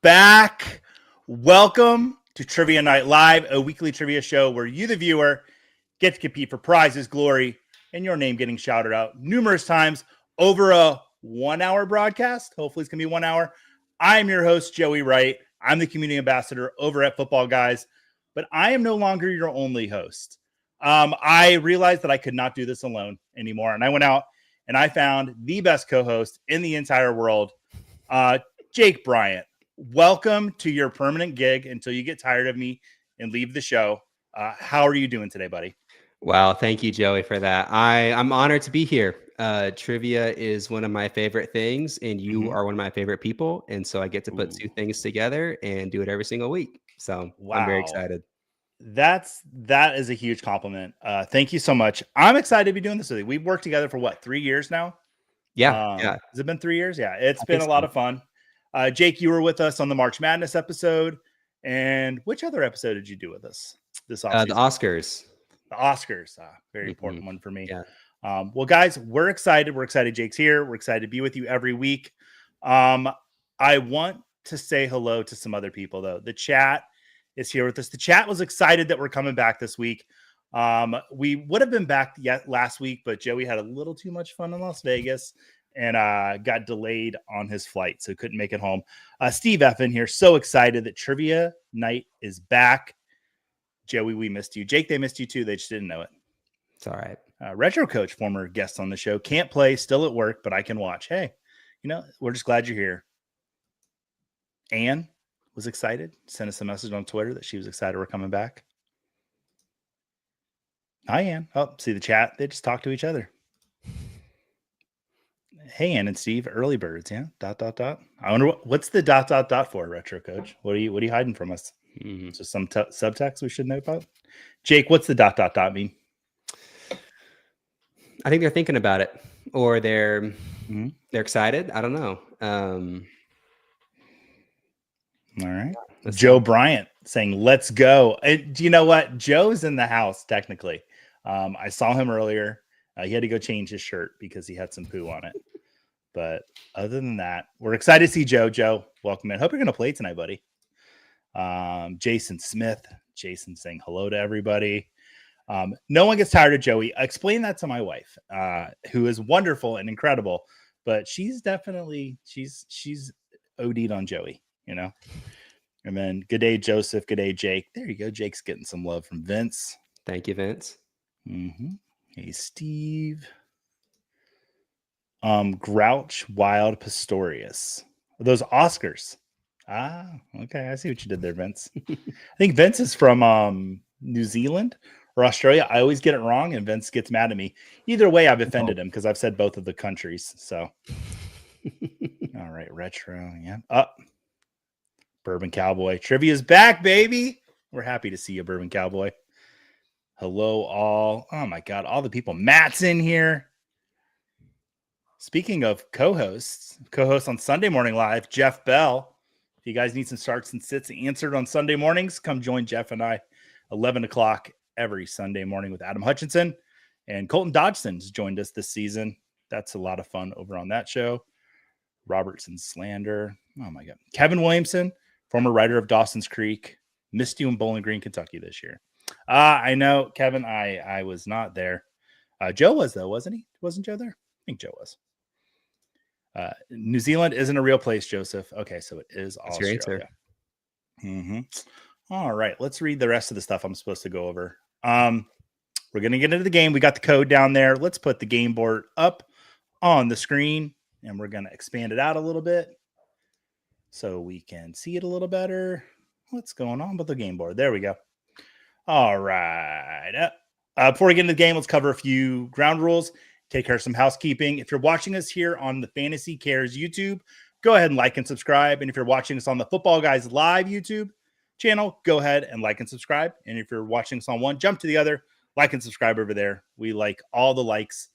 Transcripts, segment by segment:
back. Welcome to Trivia Night Live, a weekly trivia show where you, the viewer, get to compete for prizes, glory, and your name getting shouted out numerous times over a 1 hour broadcast. Hopefully, it's going to be 1 hour. I'm your host, Joey Wright. I'm the community ambassador over at Footballguys, but I am no longer your only host. I realized that I could not do this alone anymore, and I went out and I found the best co-host in the entire world, Jake Bryant. Welcome to your permanent gig until you get tired of me and leave the show. How are you doing today, buddy? Wow, thank you, Joey, for that. I'm honored to be here. Trivia is one of my favorite things, and you are one of my favorite people. And so I get to put two things together and do it every single week. So I'm very Wow. excited. That is a huge compliment. Thank you so much. I'm excited to be doing this with you. We've worked together for what, 3 years now? Yeah. Has it been 3 years? Yeah, it's I been a think lot so. of fun. Jake, you were with us on the March Madness episode. And which other episode did you do with us this offseason? The Oscars. The Oscars, very important one for me. Yeah. Well, guys, we're excited. We're excited Jake's here. We're excited to be with you every week. I want to say hello to some other people, though. The chat is here with us. The chat was excited that we're coming back this week. We would have been back last week, but Joey had a little too much fun in Las Vegas and got delayed on his flight, so couldn't make it home. Steve F in here, so excited that Trivia Night is back. Joey, we missed you. Jake, they missed you too. They just didn't know it. It's all right. Retro Coach, former guest on the show, can't play, still at work, but I can watch. Hey, we're just glad you're here. Anne was excited. Sent us a message on Twitter that she was excited we're coming back. Hi, Anne. Oh, see the chat. They just talk to each other. Hey, Ann and Steve, early birds, yeah. ... I wonder what's the ... for, Retro Coach. What are you hiding from us? So some subtext we should know about. Jake, what's the ... mean? I think they're thinking about it, or they're excited. I don't know. All right. Joe Bryant saying, "Let's go." And do you know what? Joe's in the house technically. I saw him earlier. He had to go change his shirt because he had some poo on it. But other than that, we're excited to see Joe. Joe, welcome in. Hope you're going to play tonight, buddy. Jason Smith. Jason saying hello to everybody. No one gets tired of Joey. Explain that to my wife, who is wonderful and incredible, but she's definitely she's OD'd on Joey, And then good day, Joseph. Good day, Jake. There you go. Jake's getting some love from Vince. Thank you, Vince. Hey, Steve. Grouch Wild Pistorius. Those Oscars. Okay. I see what you did there, Vince. I think Vince is from New Zealand or Australia. I always get it wrong, and Vince gets mad at me. Either way, I've offended him because I've said both of the countries. So, all right, retro, yeah. Bourbon Cowboy Trivia's back, baby. We're happy to see you, Bourbon Cowboy. Hello, all. Oh my God, all the people. Matt's in here. Speaking of co-host on Sunday Morning Live, Jeff Bell. If you guys need some starts and sits answered on Sunday mornings, come join Jeff and I 11 o'clock every Sunday morning with Adam Hutchinson. And Colton Dodgson's joined us this season. That's a lot of fun over on that show. Robertson Slander. Oh, my God. Kevin Williamson, former writer of Dawson's Creek. Missed you in Bowling Green, Kentucky this year. I know, Kevin, I was not there. Joe was, though, wasn't he? Wasn't Joe there? I think Joe was. New Zealand isn't a real place, Joseph. Okay, so it is Australia. That's your answer. All right, let's read the rest of the stuff I'm supposed to go over. We're going to get into the game. We got the code down there. Let's put the game board up on the screen, and we're going to expand it out a little bit so we can see it a little better. What's going on with the game board? There we go. All right. Before we get into the game, let's cover a few ground rules. Take care of some housekeeping. If you're watching us here on the Fantasy Cares YouTube, go ahead and like and subscribe. And if you're watching us on the Footballguys Live YouTube channel, go ahead and like and subscribe. And if you're watching us on one, jump to the other, like and subscribe over there. We like all the likes,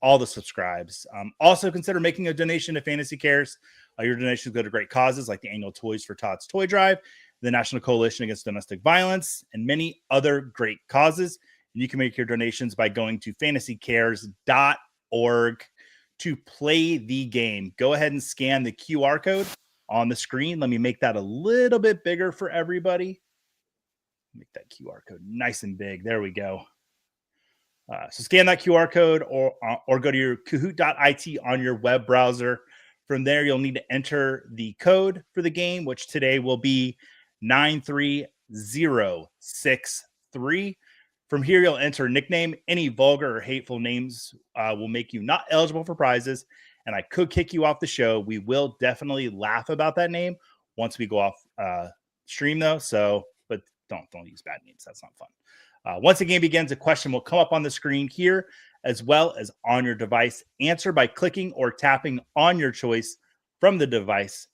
all the subscribes. Also, consider making a donation to Fantasy Cares. Your donations go to great causes like the annual Toys for Tots toy drive, the National Coalition Against Domestic Violence, and many other great causes. And you can make your donations by going to fantasycares.org to play the game. Go ahead and scan the QR code on the screen. Let me make that a little bit bigger for everybody. Make that QR code nice and big. There we go. So scan that QR code or go to your Kahoot.it on your web browser. From there, you'll need to enter the code for the game, which today will be 93063. From here, you'll enter a nickname. Any vulgar or hateful names will make you not eligible for prizes, and I could kick you off the show. We will definitely laugh about that name once we go off stream, though. So, but don't use bad names. That's not fun. Once the game begins, a question will come up on the screen here as well as on your device. Answer by clicking or tapping on your choice from the device.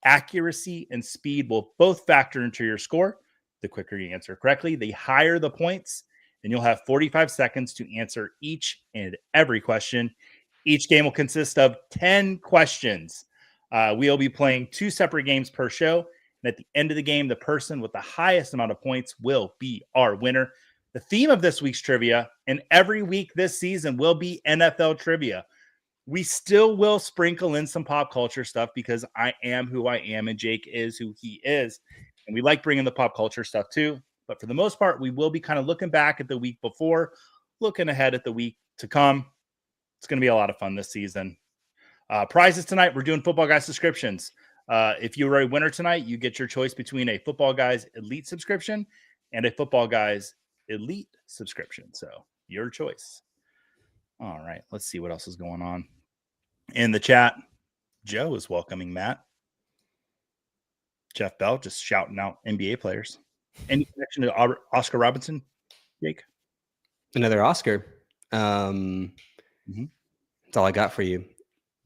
Accuracy and speed will both factor into your score. The quicker you answer correctly, the higher the points, and you'll have 45 seconds to answer each and every question. Each game will consist of 10 questions. We'll be playing 2 separate games per show. And at the end of the game, the person with the highest amount of points will be our winner. The theme of this week's trivia, and every week this season, will be NFL trivia. We still will sprinkle in some pop culture stuff because I am who I am and Jake is who he is. And we like bringing the pop culture stuff too. But for the most part, we will be kind of looking back at the week before, looking ahead at the week to come. It's going to be a lot of fun this season. Prizes tonight, we're doing Football Guys subscriptions. If you were a winner tonight, you get your choice between a Football Guys Elite subscription and a Football Guys Elite subscription. So your choice. All right, let's see what else is going on in the chat. Joe is welcoming Matt. Jeff Bell just shouting out NBA players. Any connection to Oscar Robinson, Jake? Another Oscar. That's all I got for you.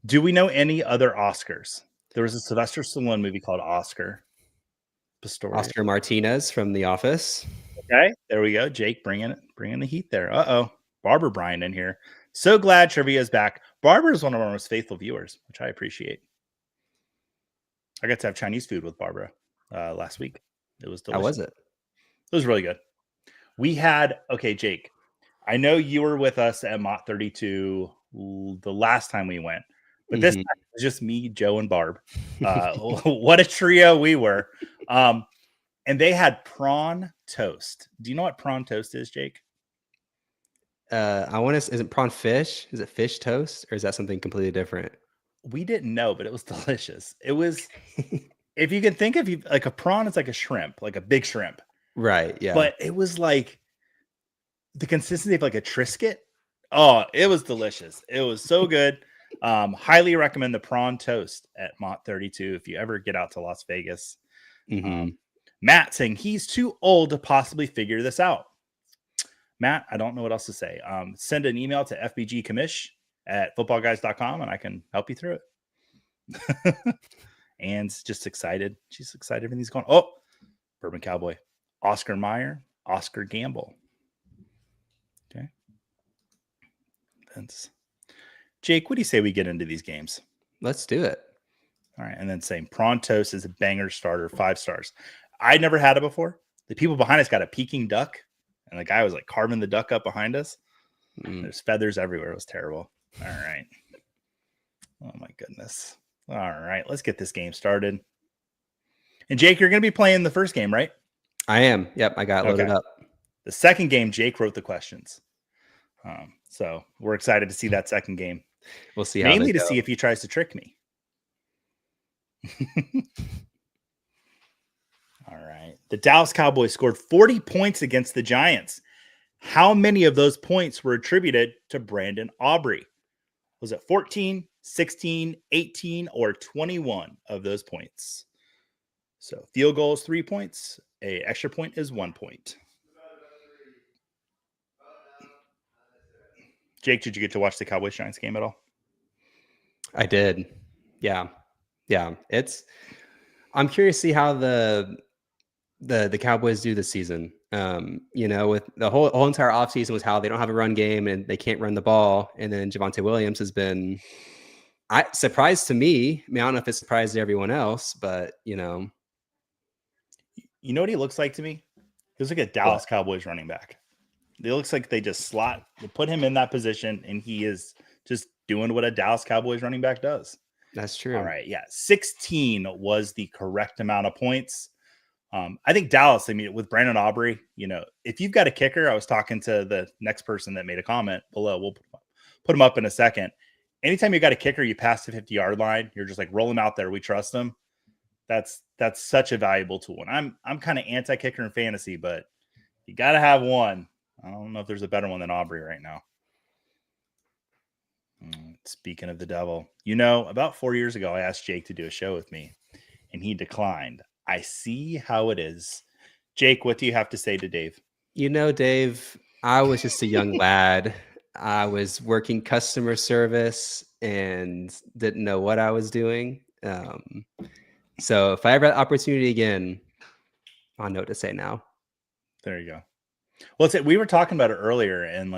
Do we know any other Oscars? There was a Sylvester Stallone movie called Oscar. Pistorius. Oscar Martinez from The Office. Okay, there we go. Jake bringing the heat there. Barbara Bryan in here. So glad trivia is back. Barbara is one of our most faithful viewers, which I appreciate. I got to have Chinese food with Barbara last week. It was delicious. How was it? It was really good. We had, Jake, I know you were with us at Mott 32 the last time we went, but this time it was just me, Joe, and Barb. What a trio we were. And they had prawn toast. Do you know what prawn toast is, Jake? Is it prawn fish? Is it fish toast or is that something completely different? We didn't know, but it was delicious. It was, if you can think of like a prawn, it's like a shrimp, like a big shrimp. Right. Yeah. But it was like the consistency of like a Triscuit. Oh, it was delicious. It was so good. Highly recommend the prawn toast at Mott 32 if you ever get out to Las Vegas. Matt saying he's too old to possibly figure this out. Matt, I don't know what else to say. Send an email to fbgcommish@footballguys.com and I can help you through it. Anne's just excited. She's excited everything's going. Oh, Bourbon Cowboy. Oscar Mayer, Oscar Gamble. Okay. Vince. Jake, what do you say we get into these games? Let's do it. All right. And then saying prawn toast is a banger starter, 5 stars. I'd never had it before. The people behind us got a Peking duck, and the guy was like carving the duck up behind us. There's feathers everywhere. It was terrible. All right. Oh, my goodness. All right. Let's get this game started. And Jake, you're going to be playing the first game, right? I am. Yep. I got loaded up. The second game, Jake wrote the questions. So we're excited to see that second game. We'll see. Mainly to see if he tries to trick me. All right. The Dallas Cowboys scored 40 points against the Giants. How many of those points were attributed to Brandon Aubrey? Was it 14, 16, 18, or 21 of those points? So field goal is 3 points. A extra point is 1 point. Jake, did you get to watch the Cowboys Giants game at all? I did. Yeah. I'm curious to see how the Cowboys do this season. With the whole entire offseason was how they don't have a run game and they can't run the ball. And then Javonte Williams has been surprised to me. I mean, I don't know if it's surprised to everyone else, but You know what he looks like to me? He looks like a Dallas Cowboys running back. It looks like they just put him in that position, and he is just doing what a Dallas Cowboys running back does. That's true. All right. Yeah. 16 was the correct amount of points. I think Dallas, I mean, with Brandon Aubrey, if you've got a kicker, I was talking to the next person that made a comment below. We'll put him up in a second. Anytime you got a kicker, you pass the 50-yard line, you're just like, roll him out there. We trust him. That's such a valuable tool. And I'm kind of anti-kicker in fantasy, but you got to have one. I don't know if there's a better one than Aubrey right now. Speaking of the devil, about 4 years ago, I asked Jake to do a show with me, and he declined. I see how it is. Jake, what do you have to say to Dave? Dave, I was just a young lad. I was working customer service and didn't know what I was doing. So if I ever had the opportunity again, I'll know what to say now. There you go. Well, we were talking about it earlier, and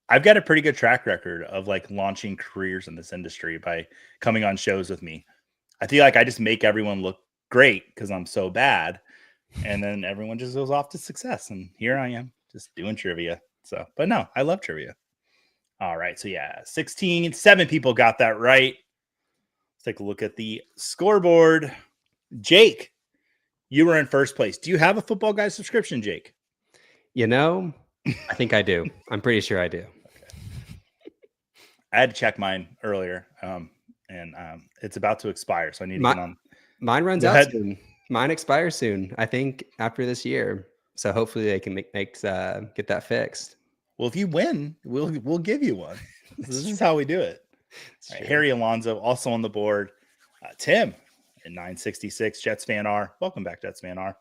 I've got a pretty good track record of launching careers in this industry by coming on shows with me. I feel like I just make everyone look great because I'm so bad. And then everyone just goes off to success. And here I am just doing trivia. So, but no, I love trivia. All right. So yeah, 7 people got that right. Let's take a look at the scoreboard. Jake, you were in first place. Do you have a Football Guys subscription, Jake? I think I do. I'm pretty sure I do. Okay. I had to check mine earlier. And it's about to expire. So I need to get on. Mine runs out soon. Mine expires soon, I think, after this year. So hopefully they can get that fixed. Well, if you win, we'll give you one. This is how we do it. Right, Harry Alonso also on the board. Tim at 966. Jets fan R. Welcome back, Jets fan R.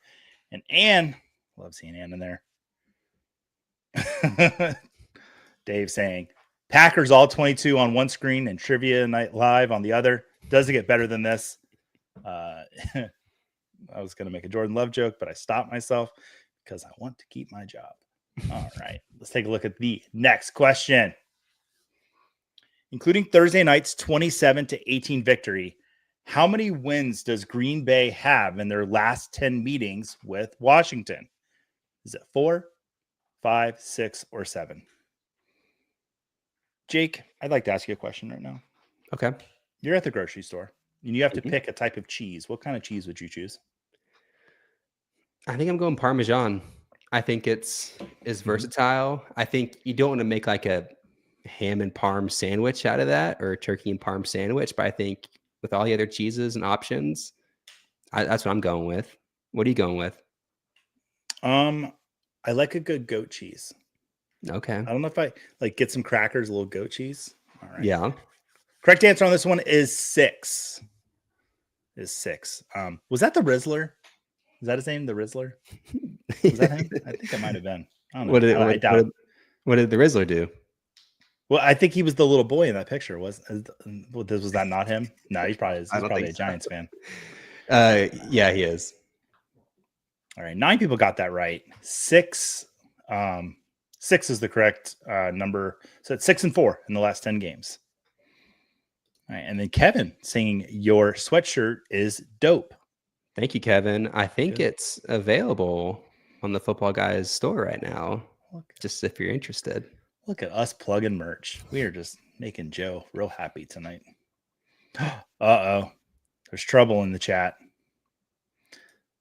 And Ann, love seeing Ann in there. Dave saying Packers all 22 on one screen and Trivia Night Live on the other. Does it get better than this? I was going to make a Jordan Love joke, but I stopped myself because I want to keep my job. All right, let's take a look at the next question. Including Thursday night's 27-18 victory, how many wins does Green Bay have in their last 10 meetings with Washington? Is it 4, 5, 6, or 7? Jake, I'd like to ask you a question right now. Okay. You're at the grocery store, and you have to pick a type of cheese. What kind of cheese would you choose? I think I'm going Parmesan. I think it's versatile. I think you don't want to make like a ham and parm sandwich out of that or a turkey and parm sandwich, but I think with all the other cheeses and options, that's what I'm going with. What are you going with? I like a good goat cheese. Okay. I don't know if I get some crackers, a little goat cheese. All right. Yeah. Correct answer on this one is 6. Was that the Rizzler? Is that his name? The Rizzler? Was that him? I think it might have been. I don't know. What did the Rizzler do? Well, I think he was the little boy in that picture. Was that not him? No, he's probably a Giants fan. Yeah, he is. All right, 9 people got that right. 6 is the correct number. So it's 6-4 in the last 10 games. All right, and then Kevin saying your sweatshirt is dope. Thank you, Kevin. I think it's available on the Football Guys store right now. Just if you're interested. Look at us plugging merch. We are just making Joe real happy tonight. Uh-oh. There's trouble in the chat.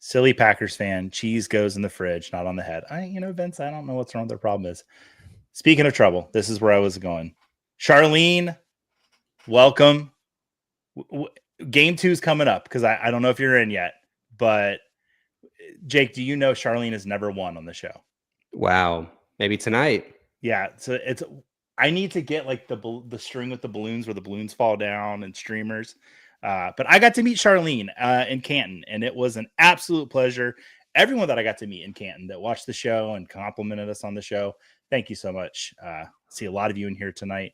Silly Packers fan. Cheese goes in the fridge, not on the head. Vince, I don't know what's wrong with their problem is. Speaking of trouble, this is where I was going. Charlene, welcome. Game 2 is coming up because I don't know if you're in yet. But Jake, do you know Charlene has never won on the show? Wow. Maybe tonight. Yeah. So I need to get the string with the balloons where the balloons fall down and streamers. But I got to meet Charlene in Canton, and it was an absolute pleasure. Everyone that I got to meet in Canton that watched the show and complimented us on the show, thank you so much. See a lot of you in here tonight.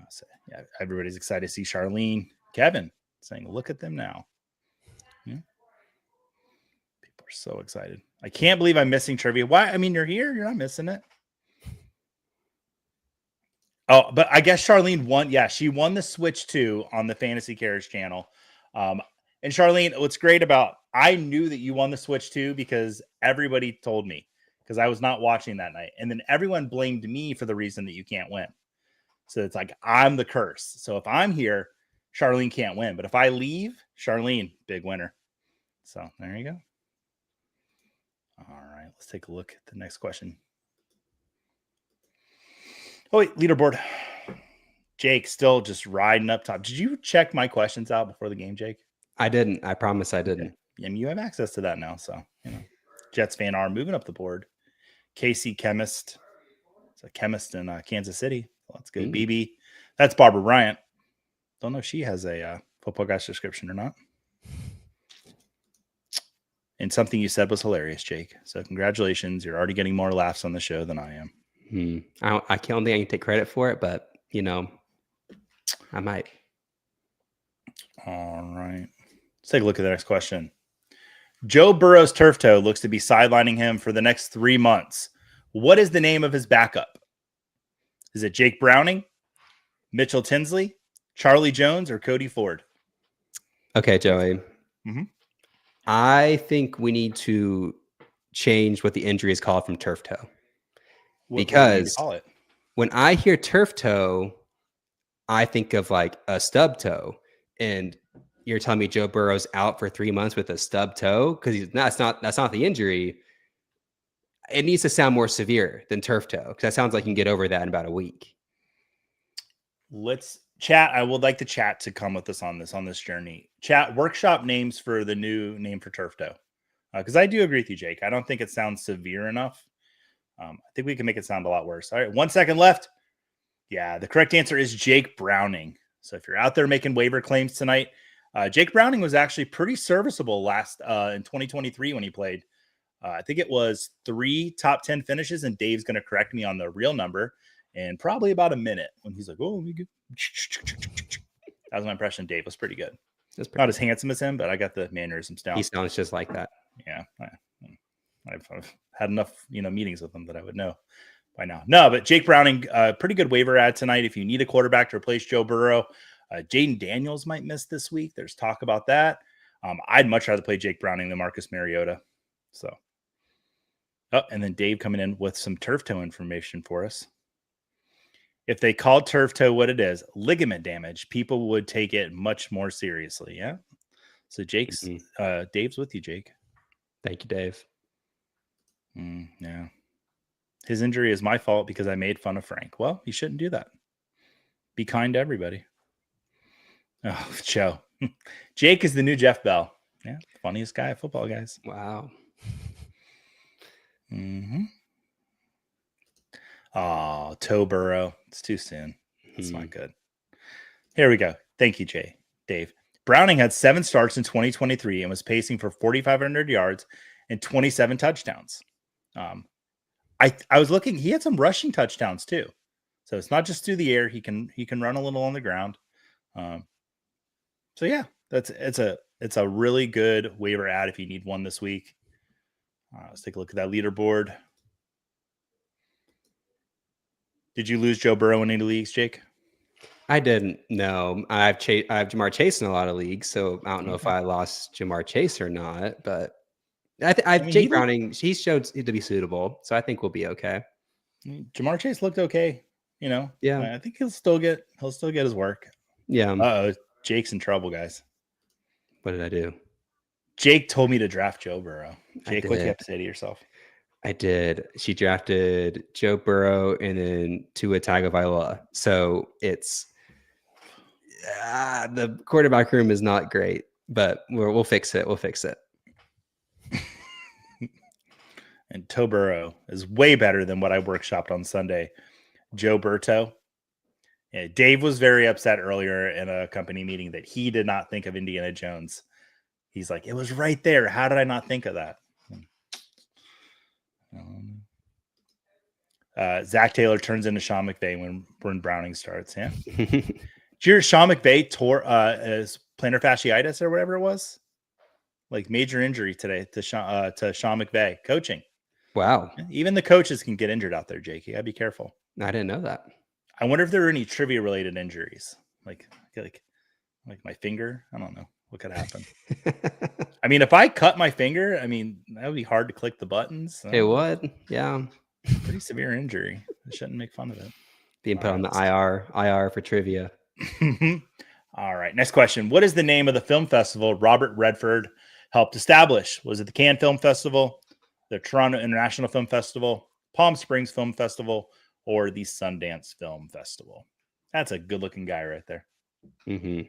So, yeah, everybody's excited to see Charlene. Kevin saying, look at them now. Yeah. People are so excited. I can't believe I'm missing trivia. Why? I mean, you're here. You're not missing it. Oh, but I guess Charlene won. Yeah, she won the Switch 2 on the Fantasy Cares channel. And Charlene, what's great about, I knew that you won the Switch 2 because everybody told me because I was not watching that night. And then everyone blamed me for the reason that you can't win. So it's like, I'm the curse. So if I'm here, Charlene can't win. But if I leave, Charlene, big winner. So there you go. All right, let's take a look at the next question. Oh, wait, leaderboard. Jake still just riding up top. Did you check my questions out before the game, Jake? I didn't. I promise I didn't. Okay. I mean, you have access to that now. So, Jets fan are moving up the board. Casey Chemist. It's a chemist in Kansas City. So that's good. BB. That's Barbara Bryant. Don't know if she has a Football Guys subscription or not. And something you said was hilarious, Jake. So congratulations. You're already getting more laughs on the show than I am. I don't think I can take credit for it, but, I might. All right. Let's take a look at the next question. Joe Burrow's turf toe looks to be sidelining him for the next 3 months. What is the name of his backup? Is it Jake Browning, Mitchell Tinsley, Charlie Jones, or Cody Ford? Okay, Joey. I think we need to change what the injury is called from turf toe. Because when I hear turf toe, I think of like a stub toe. And you're telling me Joe Burrow's out for 3 months with a stub toe? Because that's not the injury. It needs to sound more severe than turf toe, because that sounds like you can get over that in about a week. Let's chat. I would like the chat to come with us on this journey. Chat, workshop names for the new name for turf toe. Because I do agree with you, Jake. I don't think it sounds severe enough. I think we can make it sound a lot worse. All right, 1 second left. Yeah, the correct answer is Jake Browning. So if you're out there making waiver claims tonight, Jake Browning was actually pretty serviceable last in 2023 when he played. I think it was 3 top 10 finishes, and Dave's going to correct me on the real number, and probably about a minute when he's like, "Oh, we good." That was my impression. Dave was pretty good. Not as handsome as him, but I got the mannerisms down. He sounds just like that. Yeah, I've had enough meetings with him that I would know by now. No, but Jake Browning, pretty good waiver ad tonight. If you need a quarterback to replace Joe Burrow, Jaden Daniels might miss this week. There's talk about that. I'd much rather play Jake Browning than Marcus Mariota. So. Oh, and then Dave coming in with some turf toe information for us. If they called turf toe what it is, ligament damage, people would take it much more seriously. Yeah. So Dave's with you, Jake. Thank you, Dave. Yeah. His injury is my fault because I made fun of Frank. Well, you shouldn't do that. Be kind to everybody. Oh, Joe. Jake is the new Jeff Bell. Yeah. Funniest guy at Football Guys. Wow. Oh, toe Burrow. It's too soon. It's not good. Here we go. Thank you, Dave. Browning had 7 starts in 2023 and was pacing for 4,500 yards and 27 touchdowns. I was looking. He had some rushing touchdowns too. So it's not just through the air. He can run a little on the ground. So yeah, it's a really good waiver ad if you need one this week. Let's take a look at that leaderboard. Did you lose Joe Burrow in any leagues, Jake? I didn't. No, I have Jamar Chase in a lot of leagues, so I don't know if I lost Jamar Chase or not. But Jake Browning, he's showed to be suitable, so I think we'll be okay. Jamar Chase looked okay. Yeah, I think he'll still get his work. Yeah. Jake's in trouble, guys. What did I do? Jake told me to draft Joe Burrow. Jake, what do you have to say to yourself? I did. She drafted Joe Burrow and then Tua Tagovailoa. So it's the quarterback room is not great, but we'll fix it. We'll fix it. And Joe Burrow is way better than what I workshopped on Sunday. Joe Burrow. Yeah, Dave was very upset earlier in a company meeting that he did not think of Indiana Jones. He's like, it was right there. How did I not think of that? Zach Taylor turns into Sean McVay when Browning starts. Yeah. Did you hear Sean McVay tore his plantar fasciitis or whatever it was? Like major injury today to Sean McVay coaching. Wow. Even the coaches can get injured out there, Jake. You gotta be careful. I didn't know that. I wonder if there are any trivia related injuries, like my finger. I don't know what could happen. I mean, if I cut my finger, that would be hard to click the buttons. It would, yeah. Pretty severe injury. I shouldn't make fun of it. Being put on the IR for trivia. All right. Next question. What is the name of the film festival Robert Redford helped establish? Was it the Cannes Film Festival, the Toronto International Film Festival, Palm Springs Film Festival, or the Sundance Film Festival? That's a good looking guy right there. Mm-hmm.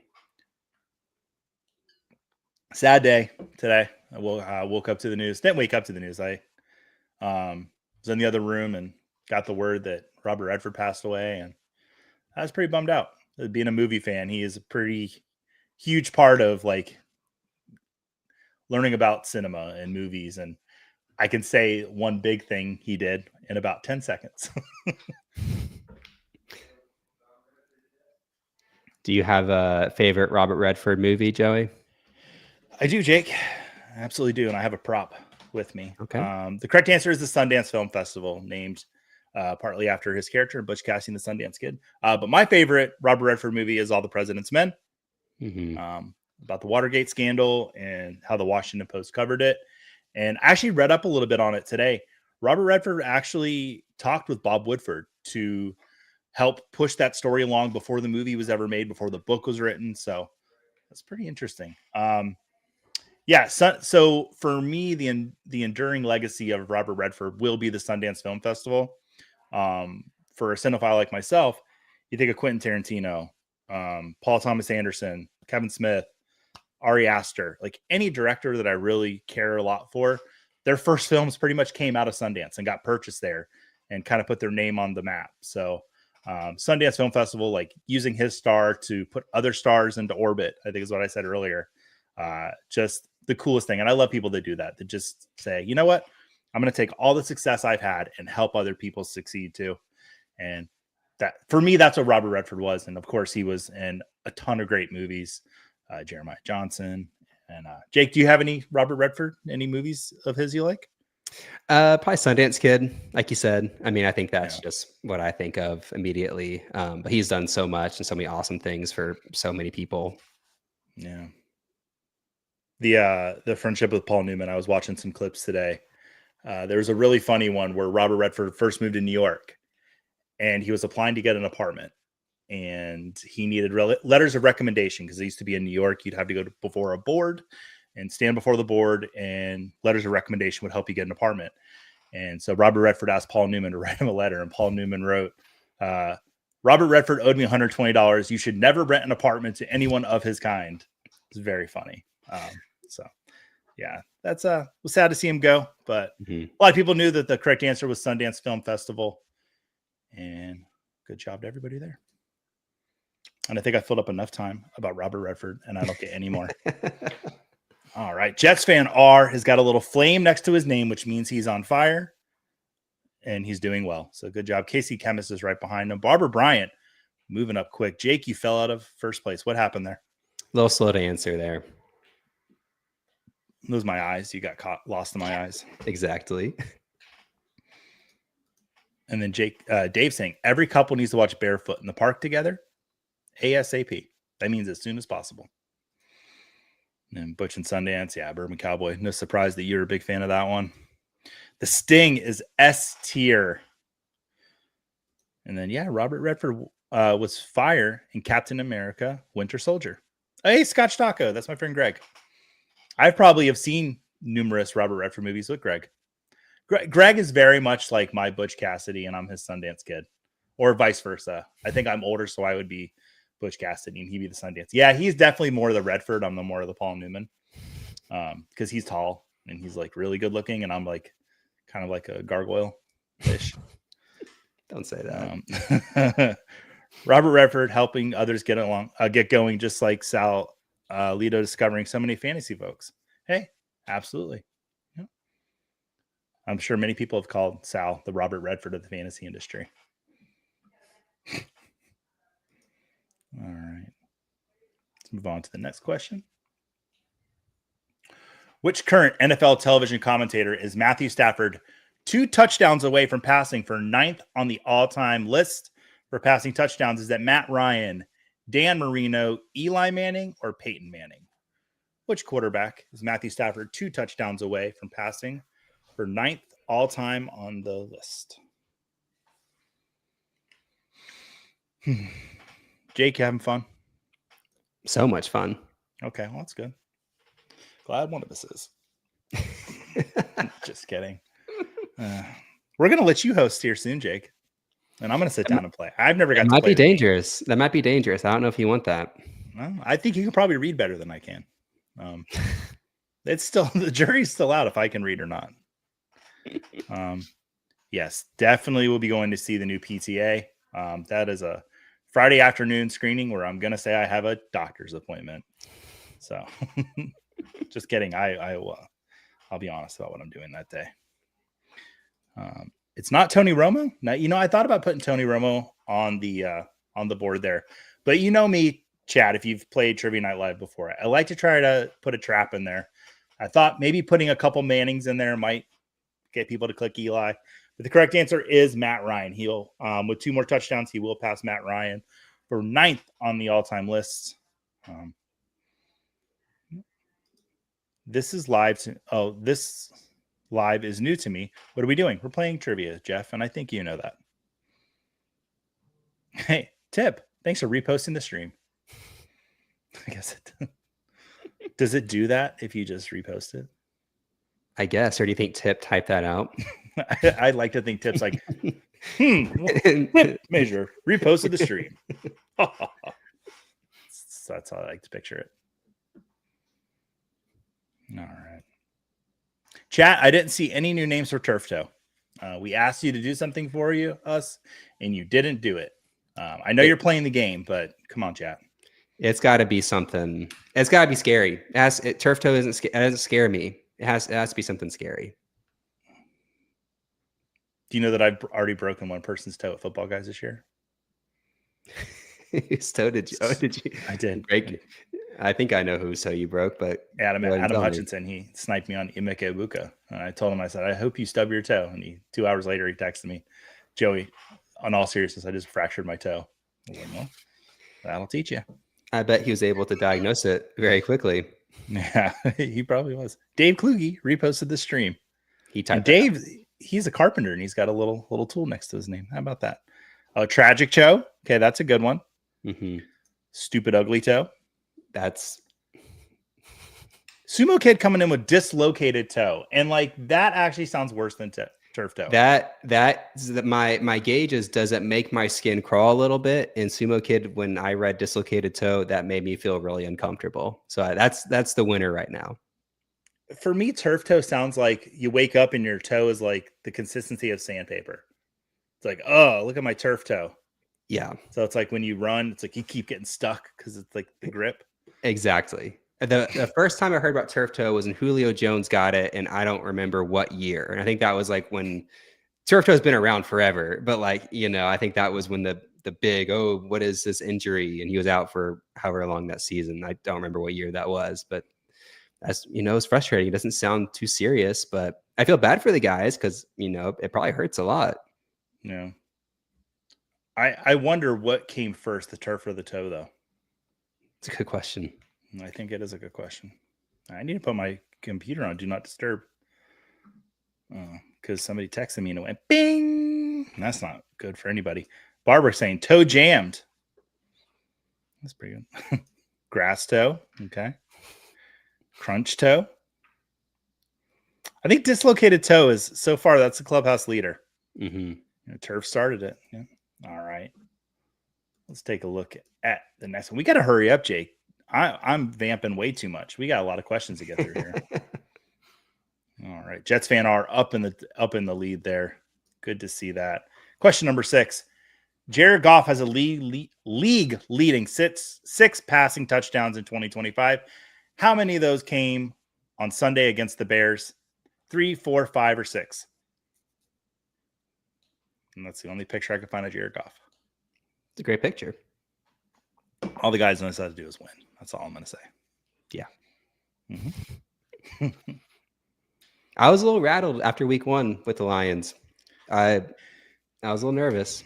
Sad day today. I woke up to the news. Didn't wake up to the news. I was in the other room and got the word that Robert Redford passed away, and I was pretty bummed out. Being a movie fan, he is a pretty huge part of like learning about cinema and movies. And I can say one big thing he did in about 10 seconds. Do you have a favorite Robert Redford movie, Joey? I do, Jake. I absolutely do. And I have a prop with me. Okay. The correct answer is the Sundance Film Festival, named partly after his character, Butch Cassidy and the Sundance Kid. But my favorite Robert Redford movie is All the President's Men, about the Watergate scandal and how the Washington Post covered it. And I actually read up a little bit on it today. Robert Redford actually talked with Bob Woodford to help push that story along before the movie was ever made, before the book was written. So that's pretty interesting. So for me, the enduring legacy of Robert Redford will be the Sundance Film Festival. For a cinephile like myself, you think of Quentin Tarantino, Paul Thomas Anderson, Kevin Smith, Ari Aster, like any director that I really care a lot for, their first films pretty much came out of Sundance and got purchased there and kind of put their name on the map. So Sundance Film Festival, like using his star to put other stars into orbit, I think is what I said earlier. Just the coolest thing. And I love people that do that just say, you know what, I'm going to take all the success I've had and help other people succeed too. And that, for me, that's what Robert Redford was. And of course he was in a ton of great movies, Jeremiah Johnson. And Jake, do you have any Robert Redford, any movies of his you like? Probably Sundance Kid, like you said. I mean, I think that's just what I think of immediately. But he's done so much and so many awesome things for so many people. Yeah. The friendship with Paul Newman. I was watching some clips today. There was a really funny one where Robert Redford first moved to New York, and he was applying to get an apartment, and he needed letters of recommendation because he used to be in New York. You'd have to go before a board and stand before the board, and letters of recommendation would help you get an apartment. And so Robert Redford asked Paul Newman to write him a letter, and Paul Newman wrote, Robert Redford owed me $120. You should never rent an apartment to anyone of his kind. It's very funny. So yeah, that's was sad to see him go, but a lot of people knew that the correct answer was Sundance Film Festival, and good job to everybody there. And I think I filled up enough time about Robert Redford, and I don't get any more. All right. Jets fan R has got a little flame next to his name, which means he's on fire and he's doing well. So good job. Casey Chemist is right behind him. Barbara Bryant moving up quick. Jake, you fell out of first place. What happened there? A little slow to answer there. Those my eyes. You got lost in my eyes. Exactly. And then Dave saying every couple needs to watch Barefoot in the Park together. ASAP. That means as soon as possible. And Butch and Sundance. Yeah, Bourbon Cowboy. No surprise that you're a big fan of that one. The Sting is S tier. And then, yeah, Robert Redford was fire in Captain America Winter Soldier. Hey, Scotch Taco. That's my friend Greg. I probably have seen numerous Robert Redford movies with Greg. Greg is very much like my Butch Cassidy, and I'm his Sundance Kid, or vice versa. I think I'm older, so I would be Butch Cassidy, and he'd be the Sundance. Yeah, he's definitely more of the Redford. I'm the more of the Paul Newman, because he's tall and he's like really good looking, and I'm like kind of like a gargoyle fish. Don't say that. Robert Redford helping others get going, just like Sal Lito discovering so many fantasy folks. Hey, absolutely. Yeah. I'm sure many people have called Sal the Robert Redford of the fantasy industry. All right. Let's move on to the next question. Which current NFL television commentator is Matthew Stafford 2 touchdowns away from passing for 9th on the all-time list for passing touchdowns? Is that Matt Ryan, Dan Marino, Eli Manning, or Peyton Manning? Which quarterback is Matthew Stafford 2 touchdowns away from passing for 9th all-time on the list? Jake, you having fun? So much fun. Okay, well, that's good. Glad one of us is. Just kidding. We're going to let you host here soon, Jake. And I'm going to sit down and play. I've never got to play. Might be dangerous. That might be dangerous. I don't know if you want that. Well, I think you can probably read better than I can. It's still, the jury's still out if I can read or not. Yes, definitely will be going to see the new PTA. That is a Friday afternoon screening where I'm going to say I have a doctor's appointment. So just kidding. I'll be honest about what I'm doing that day. It's not Tony Romo. Now, I thought about putting Tony Romo on the board there, but you know me, Chad, if you've played Trivia Night Live before, I like to try to put a trap in there. I thought maybe putting a couple Mannings in there might get people to click Eli, but the correct answer is Matt Ryan. He'll, with 2 more touchdowns, he will pass Matt Ryan for 9th on the all-time list. This is live. This live is new to me. What are we doing? We're playing trivia, Jeff, and I think you know that. Hey, Tip, thanks for reposting the stream. I guess it does it do that if you just repost it? I guess. Or do you think Tip typed that out? I like to think Tip's like, Tip measure reposted the stream. So that's how I like to picture it. All right. Chat, I didn't see any new names for Turf Toe. We asked you to do something for us, and you didn't do it. I know you're playing the game, but come on, chat. It's got to be something. It's got to be scary. Turf Toe doesn't scare me. It has to be something scary. Do you know that I've already broken one person's toe at Footballguys this year? Whose toe did you? Oh, did you? I did. Break. I think I know whose toe you broke, but Adam Hutchinson, he sniped me on Emeka Ebuka. And I told him, I said, I hope you stub your toe. And 2 hours later, he texted me, Joey, on all seriousness, I just fractured my toe. I was like, well, that'll teach you. I bet he was able to diagnose it very quickly. Yeah, he probably was. Dave Kluge reposted the stream. He typed Dave, he's a carpenter, and he's got a little tool next to his name. How about that? Oh, Tragic Toe. Okay, that's a good one. Mm-hmm. Stupid Ugly Toe. That's Sumo Kid coming in with dislocated toe, and like that actually sounds worse than turf toe. My gauge is, does it make my skin crawl a little bit? And Sumo Kid, when I read dislocated toe, that made me feel really uncomfortable. So that's the winner right now. For me, turf toe sounds like you wake up and your toe is like the consistency of sandpaper. It's like, oh, look at my turf toe. Yeah. So it's like when you run, it's like you keep getting stuck because it's like the grip. Exactly. The first time I heard about turf toe was when Julio Jones got it, and I don't remember what year. And I think that was like when turf toe has been around forever, but like, I think that was when the big, what is this injury? And he was out for however long that season. I don't remember what year that was, but that's, it's frustrating. It doesn't sound too serious, but I feel bad for the guys because, it probably hurts a lot. Yeah. I wonder what came first, the turf or the toe, though. It's a good question. I think it is a good question. I need to put my computer on Do Not Disturb because somebody texted me and it went bing. That's not good for anybody. Barbara saying toe jammed. That's pretty good. Grass toe. Okay. Crunch toe. I think dislocated toe is, so far, that's the clubhouse leader. Mm-hmm. Turf started it. Yeah. All right. Let's take a look at the next one. We got to hurry up, Jake. I'm vamping way too much. We got a lot of questions to get through here. All right. Jets fan are up in the lead there. Good to see that. Question number 6. Jared Goff has a league leading six passing touchdowns in 2025. How many of those came on Sunday against the Bears? 3, 4, 5, or 6? And that's the only picture I could find of Jared Goff. It's a great picture. All the guys knows how to do is win. That's all I'm going to say. Yeah. Mm-hmm. I was a little rattled after week 1 with the Lions. I was a little nervous.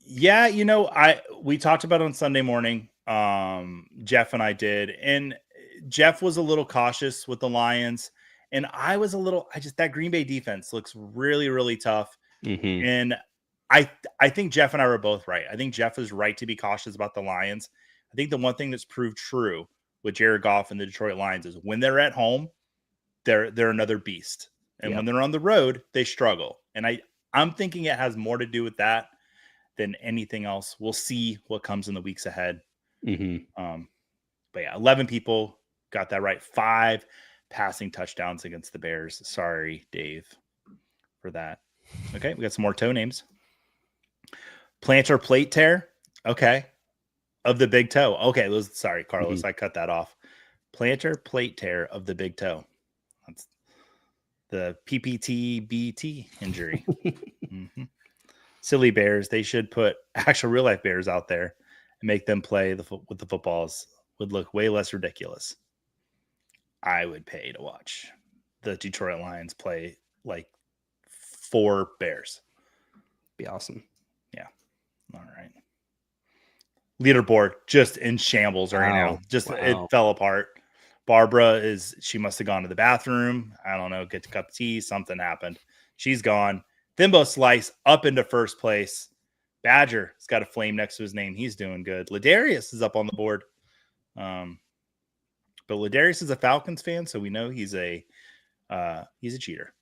Yeah, we talked about it on Sunday morning. Jeff and I did. And Jeff was a little cautious with the Lions. And I was that Green Bay defense looks really, really tough. Mm-hmm. And I think Jeff and I were both right. I think Jeff is right to be cautious about the Lions. I think the one thing that's proved true with Jared Goff and the Detroit Lions is when they're at home, they're another beast. And when they're on the road, they struggle. And I'm thinking it has more to do with that than anything else. We'll see what comes in the weeks ahead. But yeah, 11 people got that right. 5 passing touchdowns against the Bears. Sorry, Dave, for that. Okay, we got some more toe names. Plantar plate tear. Okay. Of the big toe. Okay, sorry, Carlos. I cut that off. Plantar plate tear of the big toe. That's the PPTBT injury. Silly Bears. They should put actual real life bears out there and make them play with the footballs. Would look way less ridiculous. I would pay to watch the Detroit Lions play like 4 bears. Be awesome. Yeah. All right. Leaderboard just in shambles right now. It fell apart. Barbara she must have gone to the bathroom. I don't know, get a cup of tea. Something happened. She's gone. Thimbo Slice up into first place. Badger has got a flame next to his name. He's doing good. Ladarius is up on the board. But Ladarius is a Falcons fan, so we know he's a cheater.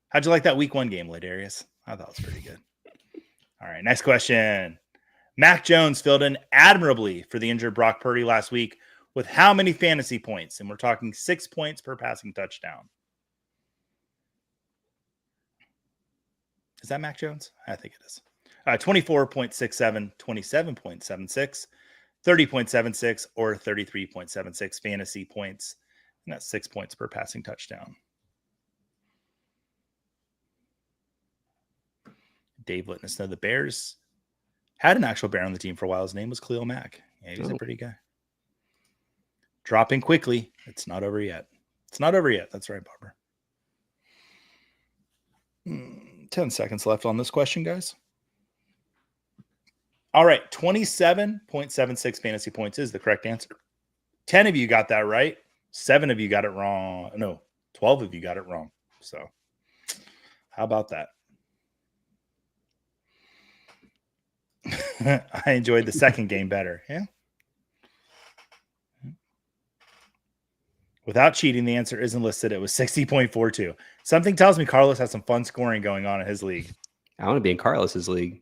How'd you like that week 1 game, Ladarius? I thought it was pretty good. All right, next question. Mac Jones filled in admirably for the injured Brock Purdy last week with how many fantasy points? And we're talking 6 points per passing touchdown. Is that Mac Jones? I think it is. 24.67, 27.76, 30.76, or 33.76 fantasy points. And that's 6 points per passing touchdown. Dave letting us know the Bears had an actual bear on the team for a while. His name was Khalil Mack. Yeah, he's a pretty guy. Dropping quickly. It's not over yet. It's not over yet. That's right, Barbara. 10 seconds left on this question, guys. All right. 27.76 fantasy points is the correct answer. 10 of you got that right. 7 of you got it wrong. No, 12 of you got it wrong. So how about that? I enjoyed the second game better. Yeah. Without cheating, the answer isn't listed. It was 60.42. Something tells me Carlos has some fun scoring going on in his league. I want to be in Carlos's league.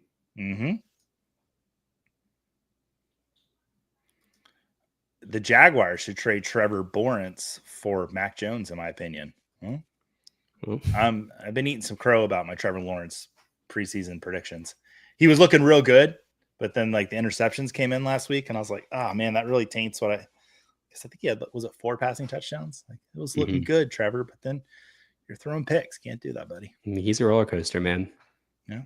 The Jaguars should trade Trevor Lawrence for Mac Jones, in my opinion. I've been eating some crow about my Trevor Lawrence preseason predictions. He was looking real good, but then like the interceptions came in last week, and I was like, oh man, that really taints what I think he had. Was it 4 passing touchdowns? Like it was looking good, Trevor, but then you're throwing picks. Can't do that, buddy. He's a roller coaster, man. Yeah.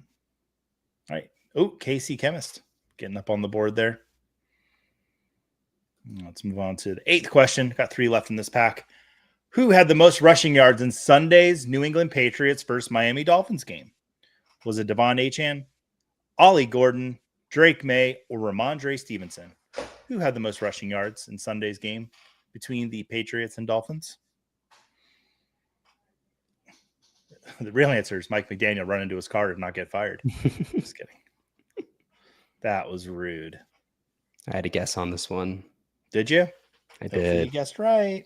All right. Oh, KC Chemist getting up on the board there. Let's move on to the 8th question. Got 3 left in this pack. Who had the most rushing yards in Sunday's New England Patriots versus Miami Dolphins game? Was it Devon Achane, Ollie Gordon, Drake May, or Ramondre Stevenson? Who had the most rushing yards in Sunday's game between the Patriots and Dolphins? The real answer is Mike McDaniel run into his car and not get fired. Just kidding. That was rude. I had a guess on this one. Did you? I did. You guessed right.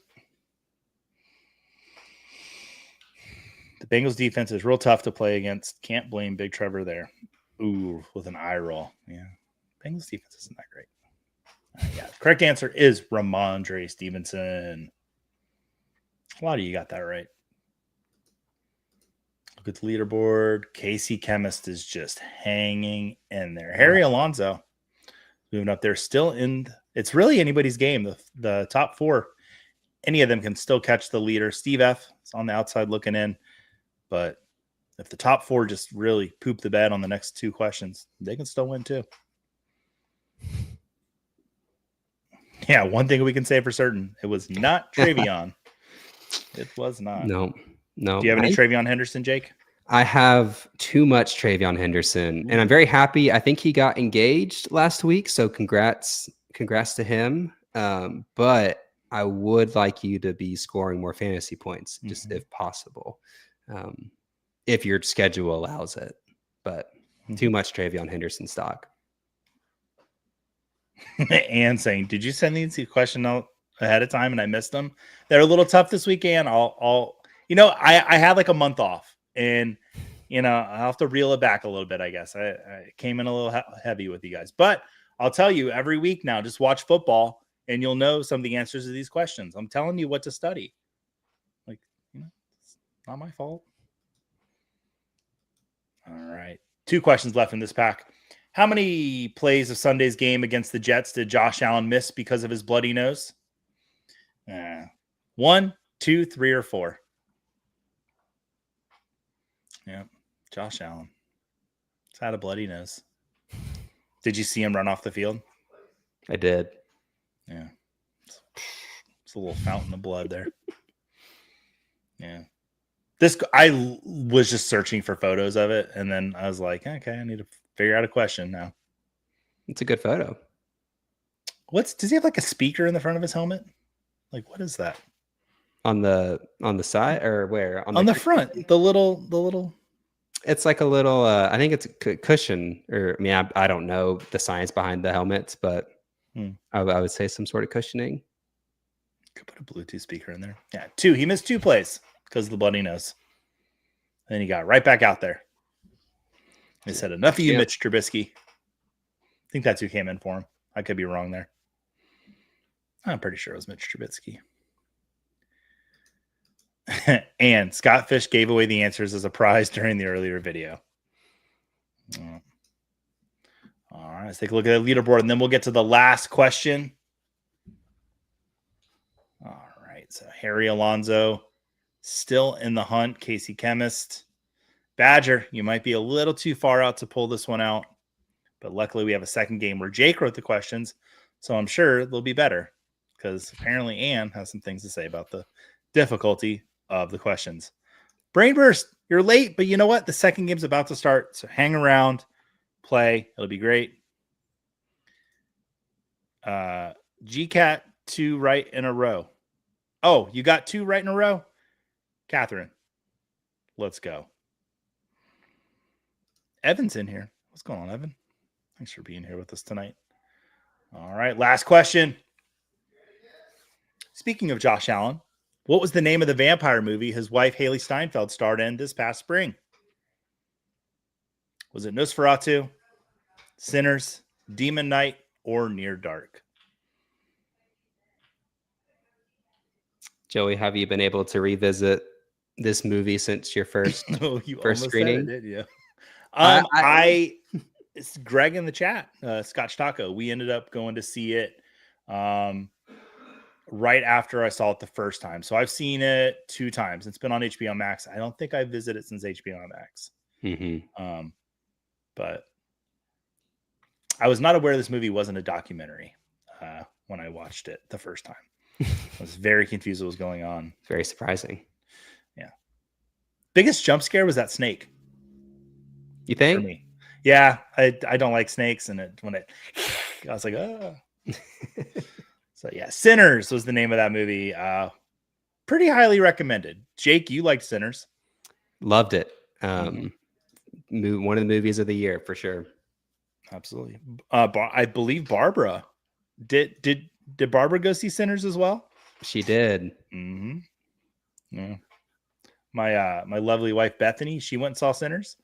The Bengals defense is real tough to play against. Can't blame Big Trevor there. Ooh, with an eye roll. Yeah. Bengals defense isn't that great. Yeah. The correct answer is Ramondre Stevenson. A lot of you got that right. Look at the leaderboard. KC Chemist is just hanging in there. Harry Alonso moving up there, still in. It's really anybody's game. The top 4, any of them can still catch the leader. Steve F is on the outside looking in. But if the top 4 just really poop the bed on the next 2 questions, they can still win too. Yeah, one thing we can say for certain, it was not Travion. It was not. No. Do you have any Travion Henderson, Jake? I have too much Travion Henderson, and I'm very happy. I think he got engaged last week, so congrats to him. But I would like you to be scoring more fantasy points, just if possible, if your schedule allows it. But too much Travion Henderson stock. And saying, did you send these question out ahead of time and I missed them? They're a little tough this weekend. I'll I had like a month off, and I'll have to reel it back a little bit. I guess I came in a little heavy with you guys, but I'll tell you every week now, just watch football and you'll know some of the answers to these questions. I'm telling you what to study. Like, it's not my fault. All right. 2 questions left in this pack. How many plays of Sunday's game against the Jets did Josh Allen miss because of his bloody nose? 1, 2, 3, or 4? Yeah, Josh Allen. He's had a bloody nose. Did you see him run off the field? I did. Yeah. It's a little fountain of blood there. Yeah. I was just searching for photos of it, and then I was like, okay, I need to figure out a question now. It's a good photo. Does he have like a speaker in the front of his helmet? Like, what is that? On the side, or where? On the front, the little. It's like a little. I think it's a cushion, or I mean, I don't know the science behind the helmets, but I would say some sort of cushioning. Could put a Bluetooth speaker in there. Yeah, 2. He missed 2 plays because of the bloody nose. And then he got right back out there. They said, enough of you, Mitch Trubisky. I think that's who came in for him. I could be wrong there. I'm pretty sure it was Mitch Trubisky. And Scott Fish gave away the answers as a prize during the earlier video. All right, let's take a look at the leaderboard, and then we'll get to the last question. All right, so Harry Alonzo still in the hunt. Casey Chemist. Badger, you might be a little too far out to pull this one out, but luckily we have a second game where Jake wrote the questions, so I'm sure they'll be better, because apparently Ann has some things to say about the difficulty of the questions. Brainburst, you're late, but you know what? The second game's about to start, so hang around, play. It'll be great. GCAT 2 right in a row. Oh, you got 2 right in a row? Catherine, let's go. Evan's in here. What's going on, Evan? Thanks for being here with us tonight. All right, last question. Speaking of Josh Allen, what was the name of the vampire movie his wife Haley Steinfeld starred in this past spring? Was it Nosferatu, Sinners, Demon Knight, or Near Dark? Joey, have you been able to revisit this movie since your first first screening? Said it, did you? It's Greg in the chat, Scotch Taco. We ended up going to see it right after I saw it the first time. So I've seen it 2 times. It's been on HBO Max. I don't think I've visited since HBO Max. But I was not aware this movie wasn't a documentary when I watched it the first time. I was very confused what was going on. Very surprising. Yeah. Biggest jump scare was that snake. You think? For me. Yeah, I don't like snakes, and I was like, oh. So yeah, Sinners was the name of that movie. Pretty highly recommended. Jake, you liked Sinners. Loved it. One of the movies of the year for sure. Absolutely. I believe Barbara did Barbara go see Sinners as well? She did. Mm-hmm. Yeah. My lovely wife Bethany, she went and saw Sinners,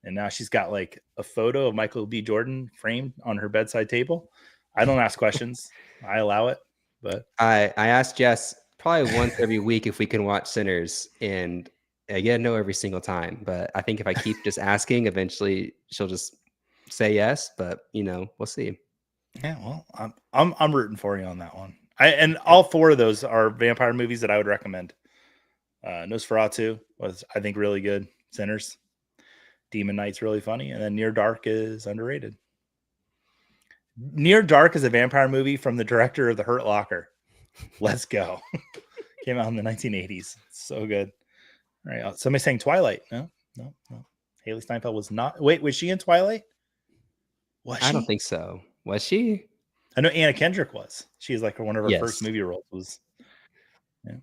and now she's got like a photo of Michael B. Jordan framed on her bedside table. I don't ask questions. I allow it. But I asked Jess probably once every week if we can watch Sinners, and I get no every single time. But I think if I keep just asking, eventually she'll just say yes. But we'll see. Yeah, well, I'm rooting for you on that one. And all 4 of those are vampire movies that I would recommend. Nosferatu was, I think, really good. Sinners, Demon Knight's really funny, and then Near Dark is underrated. Near Dark is a vampire movie from the director of The Hurt Locker. Let's go. Came out in the 1980s. So good. All right. Somebody saying Twilight. No. Haley Steinfeld was not. Wait, was she in Twilight? I don't think so. Was she? I know Anna Kendrick was. She is like one of her first movie roles was. Yeah.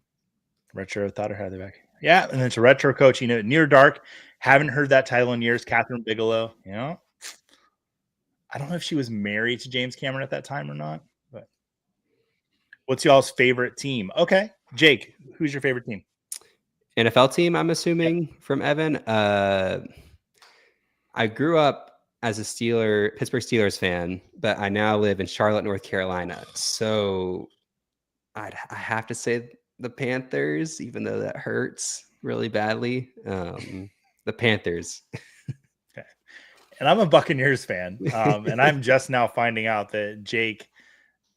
Retro thought her had it back. Yeah, and then it's a retro coach. Near Dark. Haven't heard that title in years. Catherine Bigelow. I don't know if she was married to James Cameron at that time or not. But what's y'all's favorite team? Okay, Jake, who's your favorite team? NFL team, I'm Yep. assuming from Evan. I grew up as a Pittsburgh Steelers fan, but I now live in Charlotte, North Carolina. So I have to say the Panthers, even though that hurts really badly. The Panthers. Okay. And I'm a Buccaneers fan, and I'm just now finding out that Jake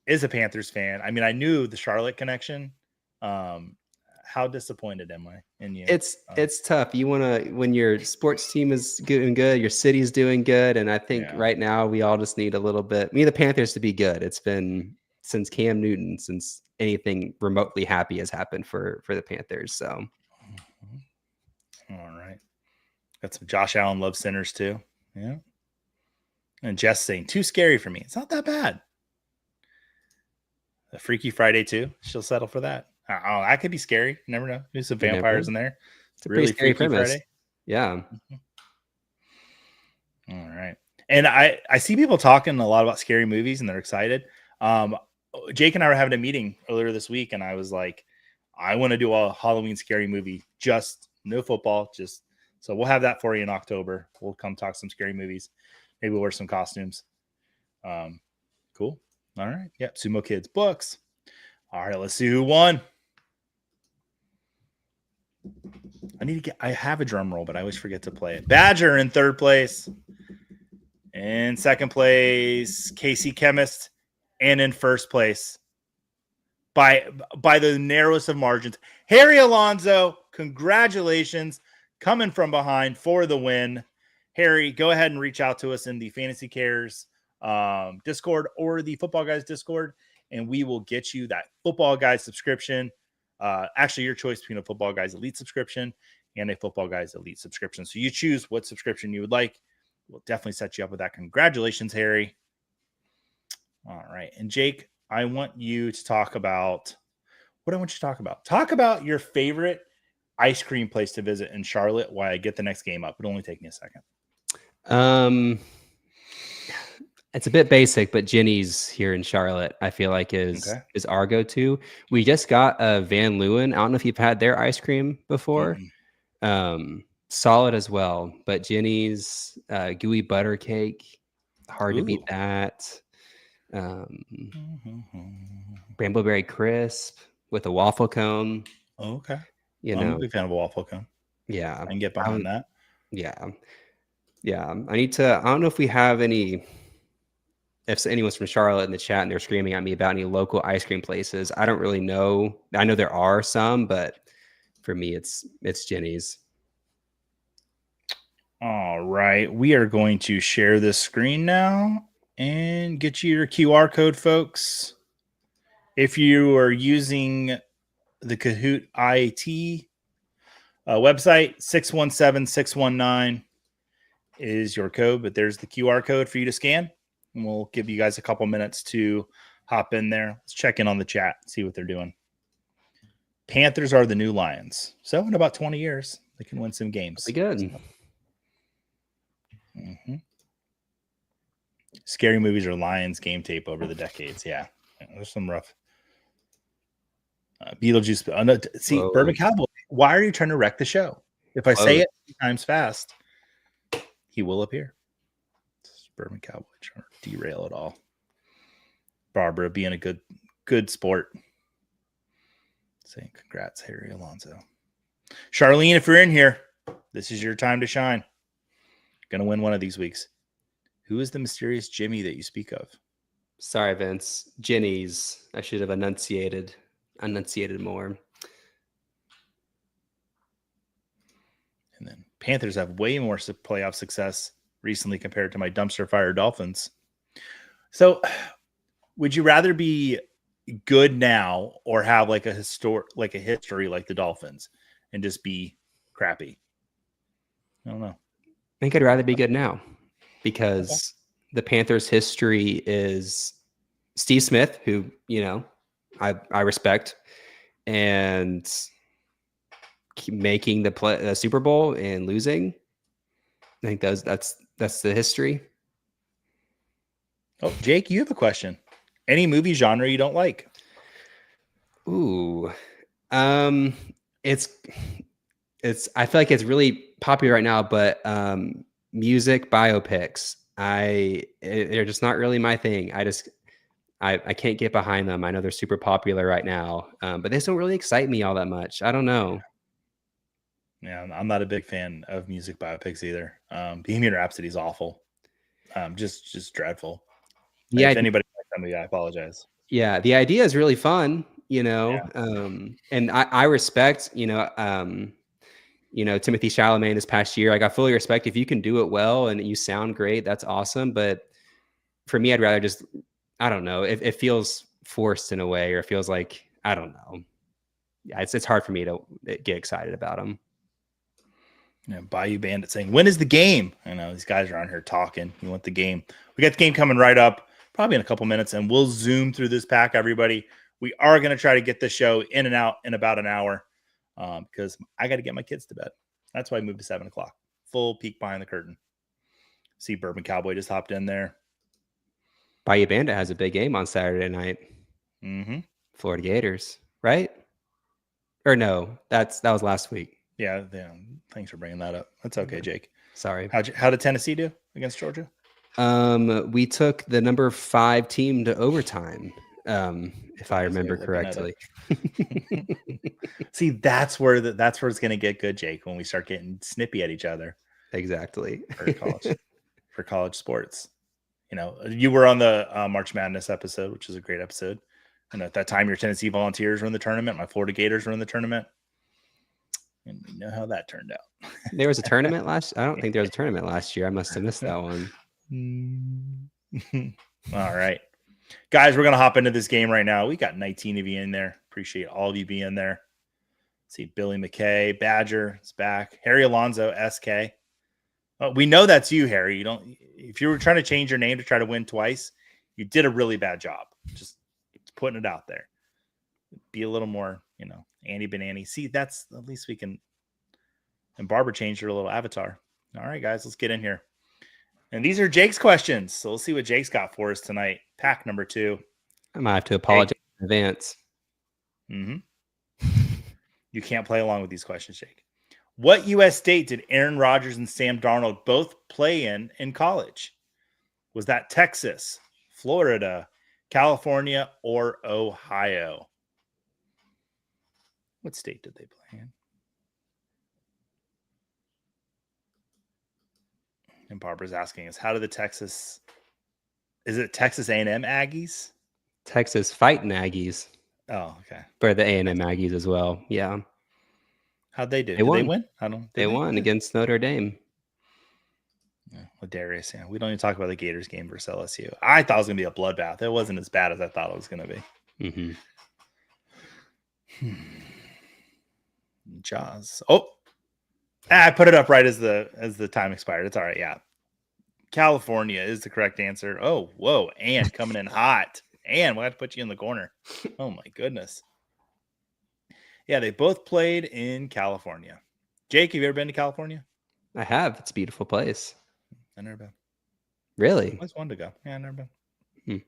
is a Panthers fan. I mean, I knew the Charlotte connection. How disappointed am I in you? It's tough. You want to when your sports team is doing good, your city's doing good, and I think Yeah. right now we all just need a little bit. We need the Panthers to be good. It's been since Cam Newton, since anything remotely happy has happened for the Panthers. So, All right. Got some Josh Allen love centers too. Yeah. And Jess saying too scary for me. It's not that bad. A Freaky Friday too. She'll settle for that. Oh, that could be scary. You never know. There's some you never vampires know. in there. It's a Really pretty scary Freaky premise. Friday. Yeah. All right. And I see people talking a lot about scary movies and they're excited. Jake and I were having a meeting earlier this week, and I was like, I want to do a Halloween scary movie, just no football, just so we'll have that for you in October. We'll come talk some scary movies. Maybe we'll wear some costumes. Cool. All right. Yep. Sumo Kids books. All right. Let's see who won. I have a drum roll, but I always forget to play it. Badger in third place. In second place, Casey Chemist. And in first place, by the narrowest of margins, Harry Alonso. Congratulations. Coming from behind for the win. Harry, go ahead and reach out to us in the Fantasy Cares Discord or the Football Guys Discord, and we will get you that Football Guys subscription. Actually, your choice between a Football Guys Elite subscription and a Football Guys Elite subscription. So you choose what subscription you would like. We'll definitely set you up with that. Congratulations, Harry. All right. And Jake, I want you to talk about what I want you to talk about. Talk about your favorite ice cream place to visit in Charlotte while I get the next game up. It'll only take me a second. It's a bit basic, but Jenny's here in Charlotte, I feel like is our go-to. We just got a Van Leeuwen. I don't know if you've had their ice cream before. Solid as well, but Jenny's gooey butter cake, hard to beat that. Brambleberry crisp with a waffle cone. Okay. I'm a big fan of a waffle cone. Yeah. I can get behind that. Yeah. Yeah. I don't know if we have any, if anyone's from Charlotte in the chat and they're screaming at me about any local ice cream places. I don't really know. I know there are some, but for me, it's Jenny's. All right. We are going to share this screen now and get you your QR code, folks. If you are using the Kahoot.it website, 617-619 is your code, but there's the QR code for you to scan. And we'll give you guys a couple minutes to hop in there. Let's check in on the chat, see what they're doing. Panthers are the new Lions. So in about 20 years, they can win some games. Pretty good. Scary movies or Lions game tape over the decades. Yeah. There's some rough. Beetlejuice. See, Whoa. Bourbon Cowboy, why are you trying to wreck the show? If I say it 3 times fast, he will appear. Bourbon Cowboy trying to derail it all. Barbara being a good sport. Saying congrats, Harry Alonso. Charlene, if you're in here, this is your time to shine. Gonna win one of these weeks. Who is the mysterious Jimmy that you speak of? Sorry, Vince. Jenny's. I should have enunciated more. And then Panthers have way more playoff success recently compared to my dumpster fire Dolphins. So would you rather be good now or have like a history like the Dolphins and just be crappy? I don't know. I think I'd rather be good now because the Panthers' history is Steve Smith, who, I respect, and making the Super Bowl and losing. I think that's the history. Oh, Jake, you have a question. Any movie genre you don't like? Ooh, it's I feel like it's really popular right now, but music biopics, they're just not really my thing. I can't get behind them. I know they're super popular right now, but they just don't really excite me all that much. I don't know. Yeah, I'm not a big fan of music biopics either. Bohemian Rhapsody is awful. Just dreadful. Yeah, If anybody likes that movie, I apologize. yeah, the idea is really fun, and I respect, Timothy Chalamet this past year. Like I fully respect if you can do it well and you sound great, that's awesome. But for me, I'd rather just, I don't know, it feels forced in a way, or it feels like, I don't know. Yeah, it's hard for me to get excited about them. Bayou Bandit saying, when is the game? I know these guys are on here talking. You want the game. We got the game coming right up, probably in a couple minutes, and we'll zoom through this pack, everybody. We are going to try to get the show in and out in about an hour because I got to get my kids to bed. That's why I moved to 7 o'clock. Full peek behind the curtain. See, Bourbon Cowboy just hopped in there. Bayou Bandit has a big game on Saturday night. Mm-hmm. Florida Gators, right? Or no, that was last week. Yeah. Thanks for bringing that up. That's okay, Jake. Sorry. How did Tennessee do against Georgia? We took the number 5 team to overtime, if I remember correctly. See, that's where it's going to get good, Jake, when we start getting snippy at each other. Exactly. for college sports. You were on the March Madness episode, which is a great episode. And at that time, your Tennessee Volunteers were in the tournament. My Florida Gators were in the tournament. And you know how that turned out. There was a tournament I don't think there was a tournament last year. I must have missed that one. All right. Guys, we're going to hop into this game right now. We got 19 of you in there. Appreciate all of you being there. See, Billy McKay, Badger is back. Harry Alonso, SK. We know that's you, Harry. If you were trying to change your name to try to win twice, you did a really bad job. Just putting it out there. Be a little more, Andy Banani. See, that's at least we can. And Barbara changed her little avatar. All right, guys, let's get in here. And these are Jake's questions. So we'll see what Jake's got for us tonight. Pack number 2. I might have to apologize in advance. Mm-hmm. You can't play along with these questions, Jake. What U.S. state did Aaron Rodgers and Sam Darnold both play in college? Was that Texas, Florida, California, or Ohio? What state did they play in? And Barbara's asking us, how did is it Texas A&M Aggies? Texas fighting Aggies. Oh, okay. For the A&M Aggies as well. Yeah. How'd they do? Did they win? They won against Notre Dame. Yeah, with Darius, yeah. We don't even talk about the Gators game versus LSU. I thought it was going to be a bloodbath. It wasn't as bad as I thought it was going to be. Mm-hmm. Jaws. Oh, I put it up right as the time expired. It's all right. Yeah. California is the correct answer. Oh, whoa. And coming in hot. And we'll have to put you in the corner. Oh, my goodness. Yeah, they both played in California. Jake, have you ever been to California? I have. It's a beautiful place. I've never been. Really? I always wanted to go. Yeah, I've never been.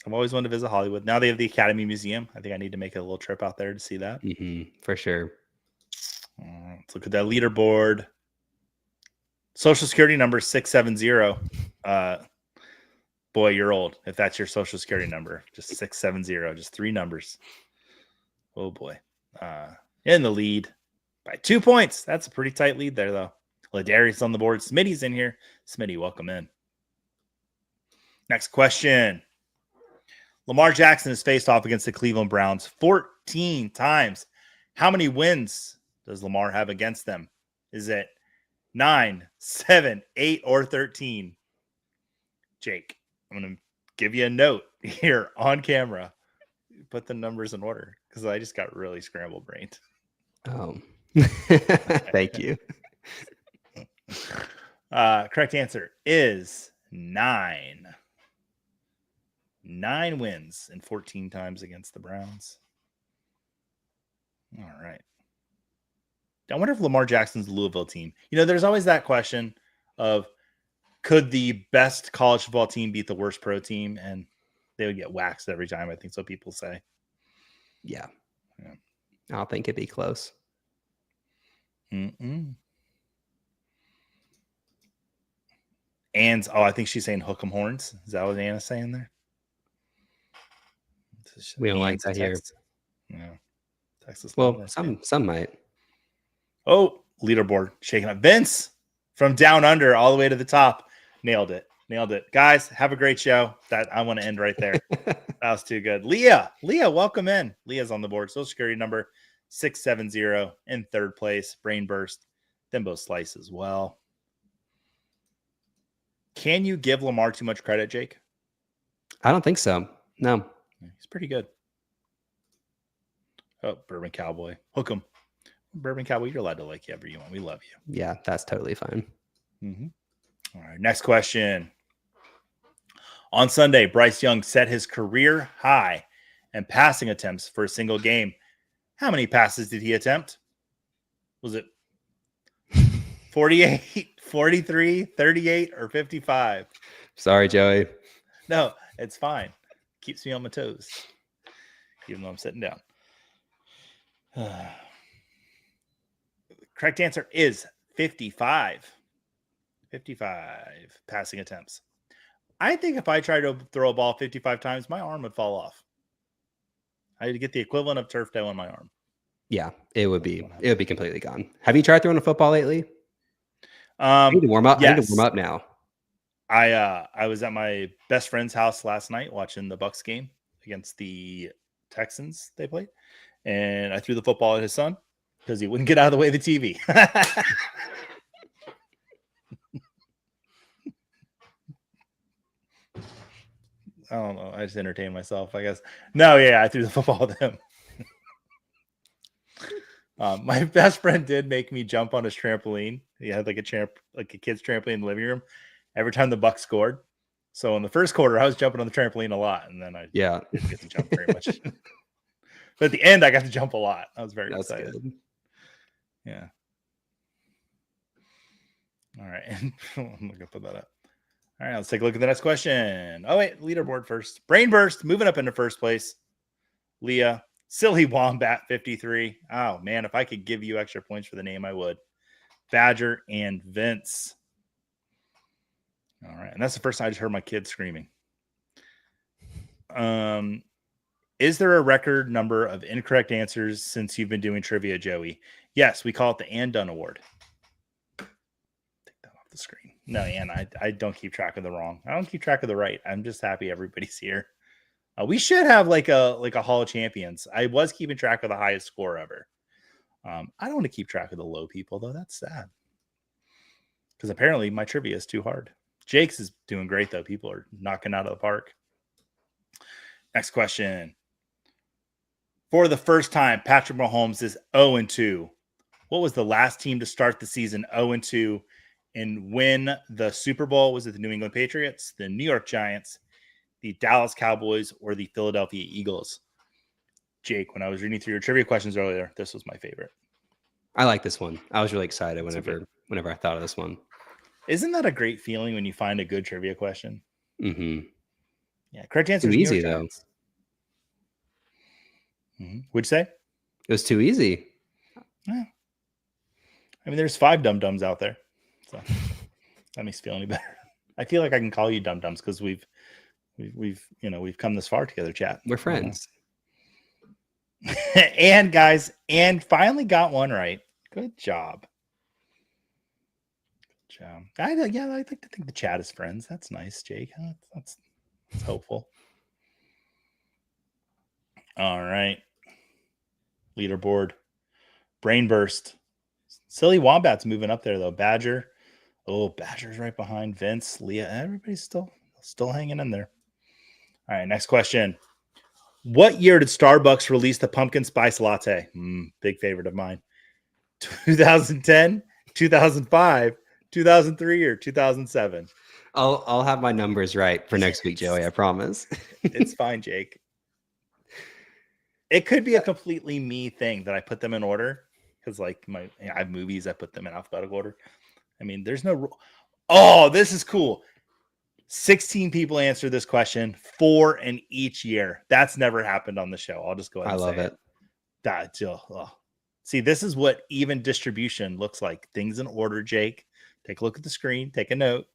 I've always wanted to visit Hollywood. Now they have the Academy Museum. I think I need to make a little trip out there to see that. For sure. Let's look at that leaderboard. Social Security number 670. Boy, you're old. If that's your Social Security number, just 670, just 3 numbers. Oh boy. In the lead by 2 points. That's a pretty tight lead there, though. Ladarius on the board. Smitty's in here. Smitty, welcome in. Next question. Lamar Jackson has faced off against the Cleveland Browns 14 times. How many wins does Lamar have against them? Is it 9, 7, 8, or 13? Jake, I'm going to give you a note here on camera. Put the numbers in order because I just got really scrambled brained. Oh, thank you. Correct answer is 9. 9 wins and 14 times against the Browns. All right. I wonder if Lamar Jackson's Louisville team. There's always that question of Could the best college football team beat the worst pro team? And they would get waxed every time. I think so. People say. Yeah. I don't think it'd be close. Mm-mm. And I think she's saying hook 'em horns. Is that what Anna's saying there? We don't like that here. Yeah. Texas. Well, some might. Oh, leaderboard shaking up. Vince from down under all the way to the top. Nailed it. Guys, have a great show. That I want to end right there. That was too good. Leah, welcome in. Leah's on the board. Social Security number 670 in third place. Brain burst. Thimbo slice as well. Can you give Lamar too much credit, Jake? I don't think so. No. He's pretty good. Oh, Bourbon Cowboy. Hook him. Bourbon Cowboy, you're allowed to like whoever you want. We love you. Yeah, that's totally fine. Mm-hmm. All right, next question. On Sunday, Bryce Young set his career high in passing attempts for a single game. How many passes did he attempt? Was it 48, 43, 38, or 55? Sorry, Joey. No, it's fine. Keeps me on my toes, even though I'm sitting down. Correct answer is 55. 55 passing attempts. I think if I tried to throw a ball 55 times, my arm would fall off. I had to get the equivalent of turf toe on my arm. Yeah, it would be completely gone. Have you tried throwing a football lately? I need to warm up. Yes. I need to warm up now. I was at my best friend's house last night watching the Bucs game against the Texans they played, and I threw the football at his son because he wouldn't get out of the way of the TV. I don't know. I just entertain myself, I guess. No, yeah, I threw the football at him. My best friend did make me jump on his trampoline. He had like a kid's trampoline in the living room every time the Bucs scored. So in the first quarter, I was jumping on the trampoline a lot, and then I didn't get to jump very much. But at the end, I got to jump a lot. I was very excited. Good. Yeah. All right. I'm going to put that up. All right, let's take a look at the next question. Oh, wait, leaderboard first. Brain burst, moving up into first place. Leah, Silly Wombat 53. Oh, man, if I could give you extra points for the name, I would. Badger and Vince. All right, and that's the first time I just heard my kids screaming. Is there a record number of incorrect answers since you've been doing trivia, Joey? Yes, we call it the And Done Award. Take that off the screen. No, Ann, I don't keep track of the wrong. I don't keep track of the right. I'm just happy everybody's here. We should have like a Hall of Champions. I was keeping track of the highest score ever. I don't want to keep track of the low people, though. That's sad. Because apparently my trivia is too hard. Jake's is doing great, though. People are knocking out of the park. Next question. For the first time, Patrick Mahomes is 0-2. What was the last team to start the season 0-2 and win the Super Bowl? Was it the New England Patriots, the New York Giants, the Dallas Cowboys, or the Philadelphia Eagles? Jake, when I was reading through your trivia questions earlier, this was my favorite. I like this one. I was really excited whenever I thought of this one. Isn't that a great feeling when you find a good trivia question? Mm-hmm. Yeah, correct answer is easy, though. Mm-hmm. What'd you say? It was too easy. Yeah. I mean, there's 5 dum-dums out there. So that makes me feel any better. I feel like I can call you dum-dums because we've come this far together, chat. We're friends. And guys, and finally got one right. Good job. Good job. I like to think the chat is friends. That's nice, Jake. That's hopeful. All right. Leaderboard. Brain burst. Silly Wombat's moving up there though. Badger. Oh, Badger's right behind Vince, Leah. Everybody's still hanging in there. All right, next question. What year did Starbucks release the pumpkin spice latte? Big favorite of mine. 2010, 2005, 2003, or 2007? I'll have my numbers right for next week, Joey. I promise. It's fine, Jake. It could be a completely me thing that I put them in order because, like, I have movies, I put them in alphabetical order. I mean, there's no rule. Oh, this is cool. 16 people answered this question, 4 in each year. That's never happened on the show. I'll just go ahead and love say it. See, this is what even distribution looks like. Things in order, Jake. Take a look at the screen. Take a note.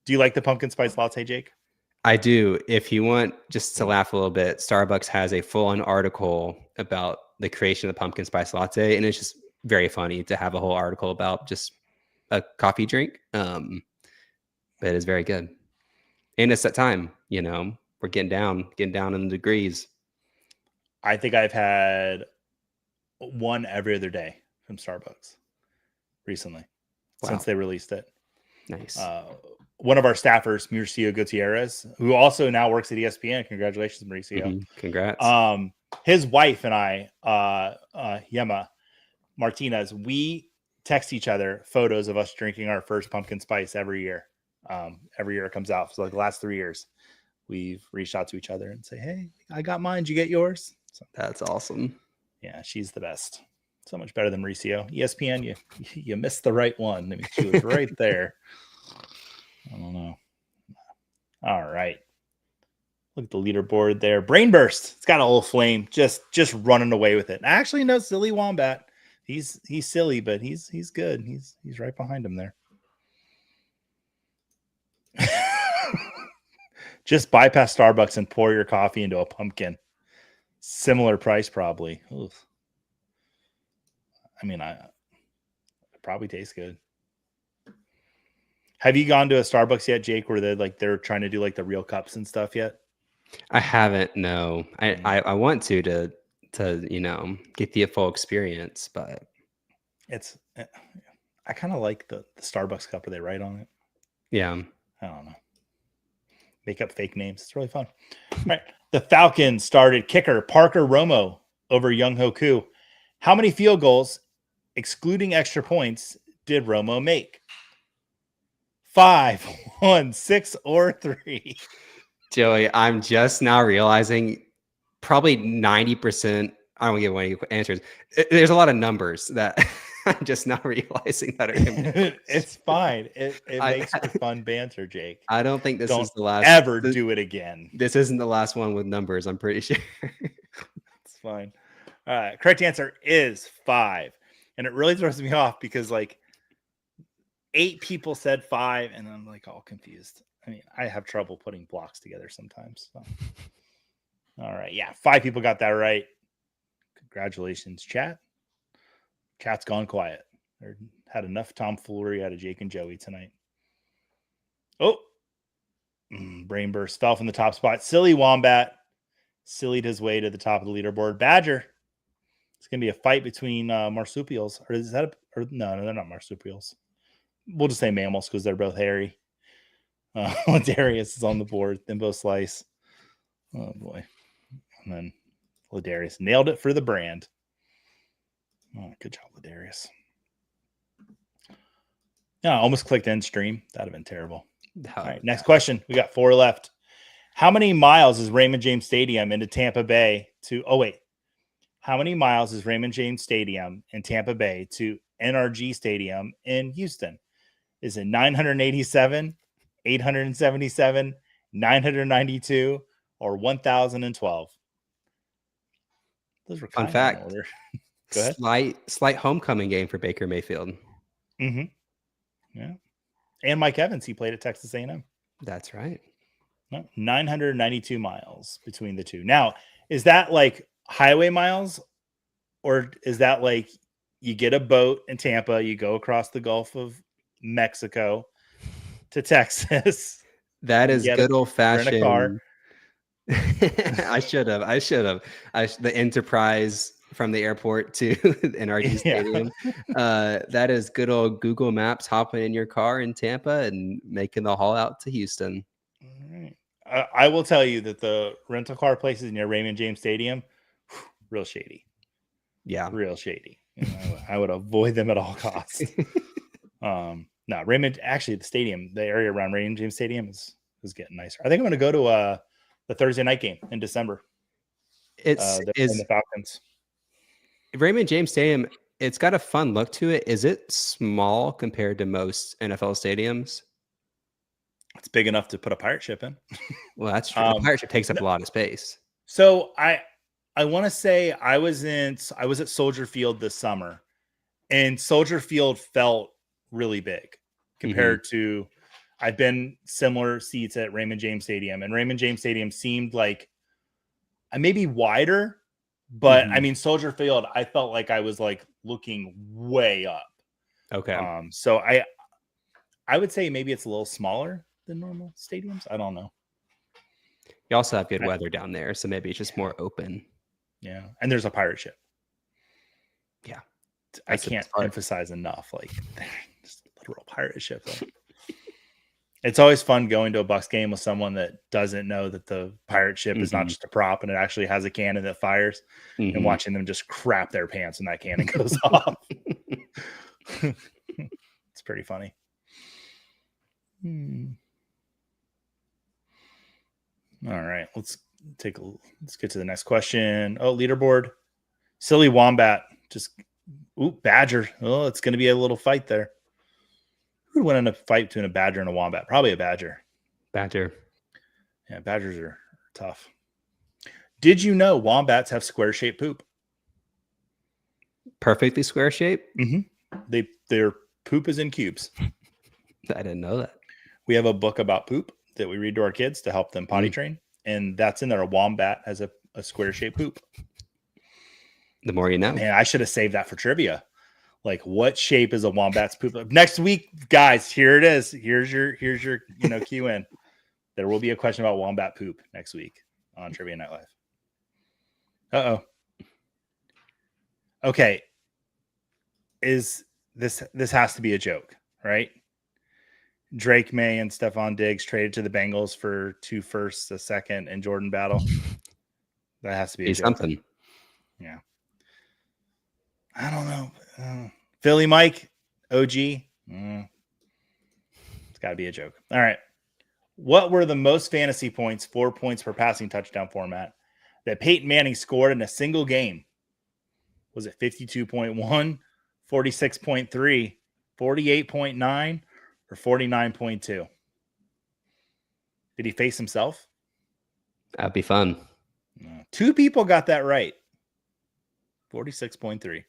Do you like the pumpkin spice latte, Jake? I do. If you want just to laugh a little bit, Starbucks has a full-on article about the creation of the pumpkin spice latte, and it's just very funny to have a whole article about just a coffee drink. But it's very good. And it's that time, we're getting down in the degrees. I think I've had one every other day from Starbucks recently since they released it. Nice. One of our staffers, Mauricio Gutierrez, who also now works at ESPN. Congratulations, Mauricio. Mm-hmm. Congrats. His wife and I, Yema Martinez, we text each other photos of us drinking our first pumpkin spice every year. Every year it comes out. So like the last 3 years, we've reached out to each other and say, "Hey, I got mine. Did you get yours?" So, that's awesome. Yeah, she's the best. So much better than Mauricio. ESPN, you missed the right one. I mean, she was right there. I don't know. All right. Look at the leaderboard there. Brainburst. It's got a little flame. Just running away with it. Actually, no, Silly Wombat. He's silly, but he's good. He's right behind him there. Just bypass Starbucks and pour your coffee into a pumpkin. Similar price, probably. Oof. I mean, it probably tastes good. Have you gone to a Starbucks yet, Jake, where they're trying to do like the real cups and stuff yet? I haven't. No, I want to get the full experience, but I kind of like the Starbucks cup where they write on it. Yeah. I don't know. Make up fake names. It's really fun. All right. The Falcons started kicker Parker Romo over Young Hoku. How many field goals, excluding extra points, did Romo make? 5, 1, 6, or 3? Joey, I'm just now realizing probably 90%. I don't give any answers. There's a lot of numbers that I'm just now realizing that are it's fine. It makes for fun banter, Jake. I don't think this is the last. Ever do it again. This isn't the last one with numbers. I'm pretty sure. It's fine. All right. Correct answer is 5. And it really throws me off because like 8 people said 5 and I'm like all confused. I mean, I have trouble putting blocks together sometimes. So. All right. Yeah. 5 people got that right. Congratulations, chat. Chat's gone quiet. They had enough tomfoolery out of Jake and Joey tonight. Oh, brain burst fell from the top spot. Silly Wombat sillied his way to the top of the leaderboard. Badger. It's going to be a fight between marsupials. Or is that no, they're not marsupials. We'll just say mammals because they're both hairy. Ladarius is on the board. Thimbo Slice. Oh, boy. And then Ladarius nailed it for the brand. Oh, good job, Ladarius. Yeah, I almost clicked end stream. That would have been terrible. All right, next question. We got 4 left. How many miles is Raymond James Stadium into Tampa Bay to... Oh, wait. How many miles is Raymond James Stadium in Tampa Bay to NRG Stadium in Houston? Is it 987, 877, 992, or 1012? Those were fun fact. In order. Go ahead. Slight homecoming game for Baker Mayfield. Mm-hmm. Yeah. And Mike Evans, he played at Texas A&M. That's right. 992 miles between the two. Now, is that like highway miles, or is that like you get a boat in Tampa, you go across the Gulf of Mexico to Texas? That is good old fashioned. Car. I should have. The Enterprise from the airport to NRG Stadium. That is good old Google Maps hopping in your car in Tampa and making the haul out to Houston. All right. I will tell you that the rental car places near Raymond James Stadium, real shady. Yeah, real shady. I would avoid them at all costs. No, Raymond. Actually, the area around Raymond James Stadium is getting nicer. I think I'm going to go to the Thursday night game in December. It's the Falcons. Raymond James Stadium It's got a fun look to it. Is it small compared to most NFL stadiums? It's big enough to put a pirate ship in. Well, that's true. A pirate ship takes up no- a lot of space. So I want to say I was at Soldier Field this summer, and Soldier Field felt really big compared to I've been similar seats at Raymond James Stadium, and Raymond James Stadium seemed like maybe wider, but I mean Soldier Field, I felt like I was like looking way up. Okay. So I would say maybe it's a little smaller than normal stadiums. I don't know. You also have good weather down there, so maybe it's just more open. Yeah, and there's a pirate ship. Yeah, I can't emphasize enough. Like, just a literal pirate ship. It's always fun going to a Bucks game with someone that doesn't know that the pirate ship is not just a prop and it actually has a cannon that fires, and watching them just crap their pants when that cannon goes off. It's pretty funny. All right, let's get to the next question. Oh, leaderboard. Silly Wombat. Badger. Oh, it's going to be a little fight there. Who would win in a fight between a badger and a wombat? Probably a badger. Badger. Yeah, badgers are tough. Did you know wombats have square-shaped poop? Perfectly square shape? Their poop is in cubes. I didn't know that. We have a book about poop that we read to our kids to help them potty train, and that's in there. A wombat has a square-shaped poop. The more you know. Man, I should have saved that for trivia. Like, what shape is a wombat's poop? Next week, guys, here it is. Here's your cue in. There will be a question about wombat poop next week on Trivia Night Live. Uh-oh. Okay. This has to be a joke, right? Drake May and Stephon Diggs traded to the Bengals for 2 firsts, a second, and Jordan Battle. That has to be a joke. Something. Yeah. I don't know. Philly Mike, OG. It's got to be a joke. All right. What were the most fantasy points, 4 points per passing touchdown format, that Peyton Manning scored in a single game? Was it 52.1, 46.3, 48.9, or 49.2? Did he face himself? That'd be fun. 2 people got that right. 46.3.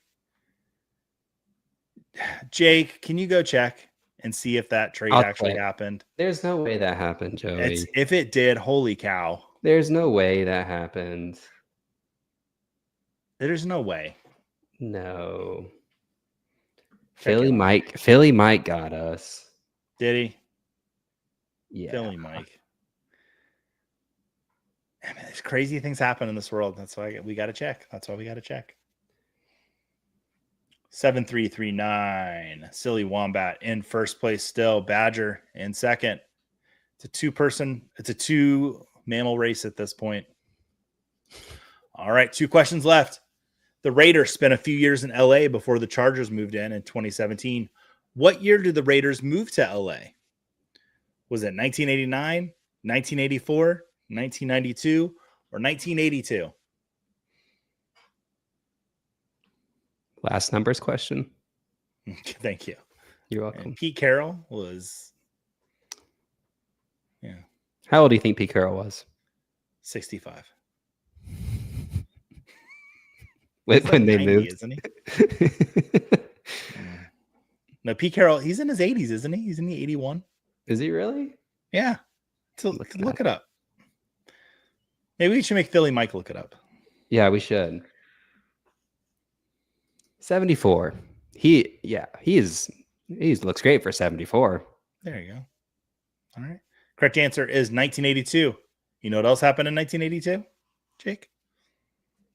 Jake, can you go check and see if that trade actually happened? There's no way that happened, Joey. If it did, holy cow. There's no way that happened. There's no way. No. Philly Mike got us. Did he? Yeah. Philly Mike. I mean, there's crazy things happen in this world. That's why we got to check. 7339. Silly Wombat in first place still. Badger in second. It's a 2-mammal race at this point. All right, 2 questions left. The Raiders spent a few years in LA before the Chargers moved in 2017. What year did the Raiders move to LA? Was it 1989, 1984, 1992, or 1982? Last numbers question. Thank you. You're welcome. And Pete Carroll was, How old do you think Pete Carroll was? 65. When they 90, moved, isn't he? No, Pete Carroll, he's in his 80s, isn't he? He's in the 81. Is he really? Yeah. So look it up. Maybe we should make Philly Mike look it up. Yeah, we should. 74. He looks great for 74. There you go. All right. Correct answer is 1982. You know what else happened in 1982, Jake?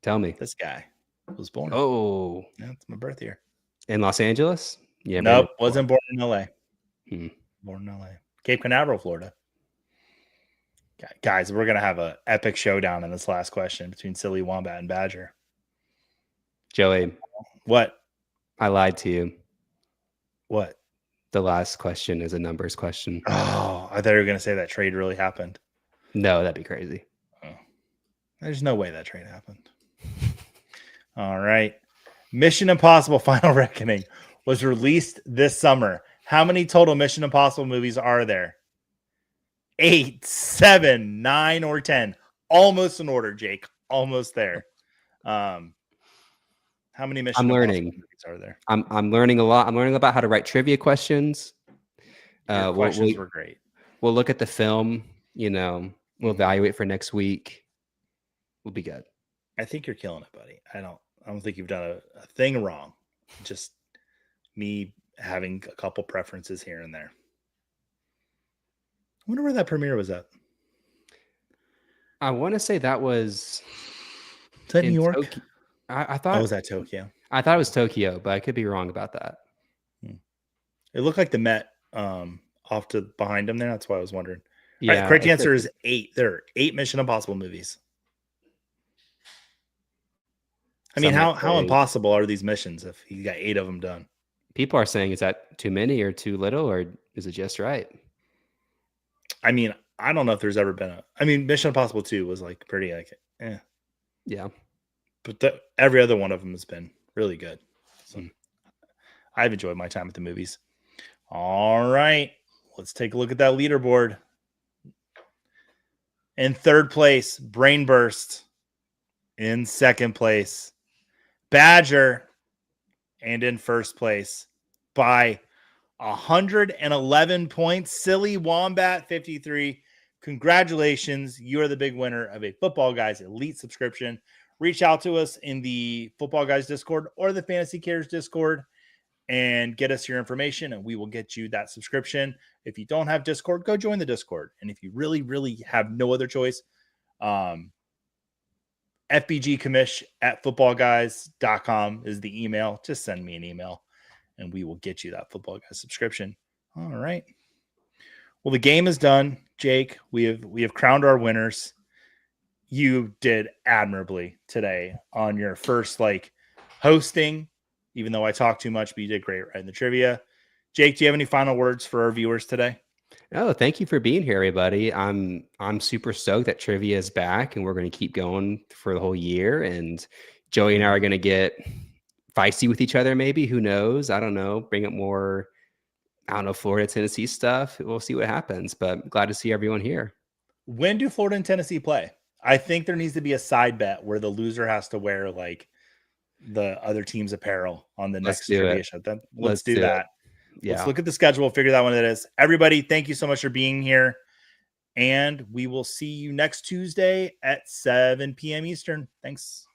Tell me. This guy was born. Oh. Yeah, it's my birth year. In Los Angeles? Yeah. Nope, wasn't born in LA. Born in LA. Cape Canaveral, Florida. Guys, we're going to have an epic showdown in this last question between Silly Wombat and Badger. Joey. What? I lied to you. What? The last question is a numbers question. Oh, I thought you were going to say that trade really happened. No, that'd be crazy. Oh. There's no way that trade happened. All right. Mission Impossible Final Reckoning was released this summer. How many total Mission Impossible movies are there? 8, 7, 9, or 10? Almost in order, Jake. Almost there. How many Mission Impossible movies are there? I'm learning a lot. I'm learning about how to write trivia questions. Your questions were great. We'll look at the film. We'll evaluate for next week. We'll be good. I think you're killing it, buddy. I don't think you've done a thing wrong. Just me having a couple preferences here and there. I wonder where that premiere was at. I want to say that was. Is that New York? I thought. Oh, was that Tokyo? I thought it was Tokyo, but I could be wrong about that. It looked like the Met off to behind him there. That's why I was wondering. Yeah. Right, correct answer is 8. There are 8 Mission Impossible movies. I mean, how impossible are these missions if you got 8 of them done? People are saying, is that too many or too little, or is it just right? I mean, I don't know if there's ever been Mission Impossible 2 was like pretty like, eh. Yeah. But every other one of them has been really good. So I've enjoyed my time at the movies. All right. Let's take a look at that leaderboard. In third place, Brain Burst. In second place, Badger. And in first place by 111 points, Silly Wombat 53. Congratulations. You are the big winner of a Football Guys Elite subscription. Reach out to us in the Football Guys Discord or the Fantasy Cares Discord and get us your information, and we will get you that subscription. If you don't have Discord, go join the Discord. And if you really, really have no other choice, fbgcommish@footballguys.com is the email. Just send me an email, and we will get you that Football Guys subscription. All right. Well, the game is done, Jake. We have crowned our winners. You did admirably today on your first hosting, even though I talked too much, but you did great right in the trivia. Jake, do you have any final words for our viewers today? Oh, thank you for being here, everybody. I'm super stoked that trivia is back, and we're going to keep going for the whole year. And Joey and I are going to get feisty with each other, maybe. Who knows? I don't know. Bring up more, Florida, Tennessee stuff. We'll see what happens, but glad to see everyone here. When do Florida and Tennessee play? I think there needs to be a side bet where the loser has to wear the other team's apparel on the next trivia show. Let's do that. Yeah. Let's look at the schedule, figure that one it is. Everybody, thank you so much for being here. And we will see you next Tuesday at 7 p.m. Eastern. Thanks.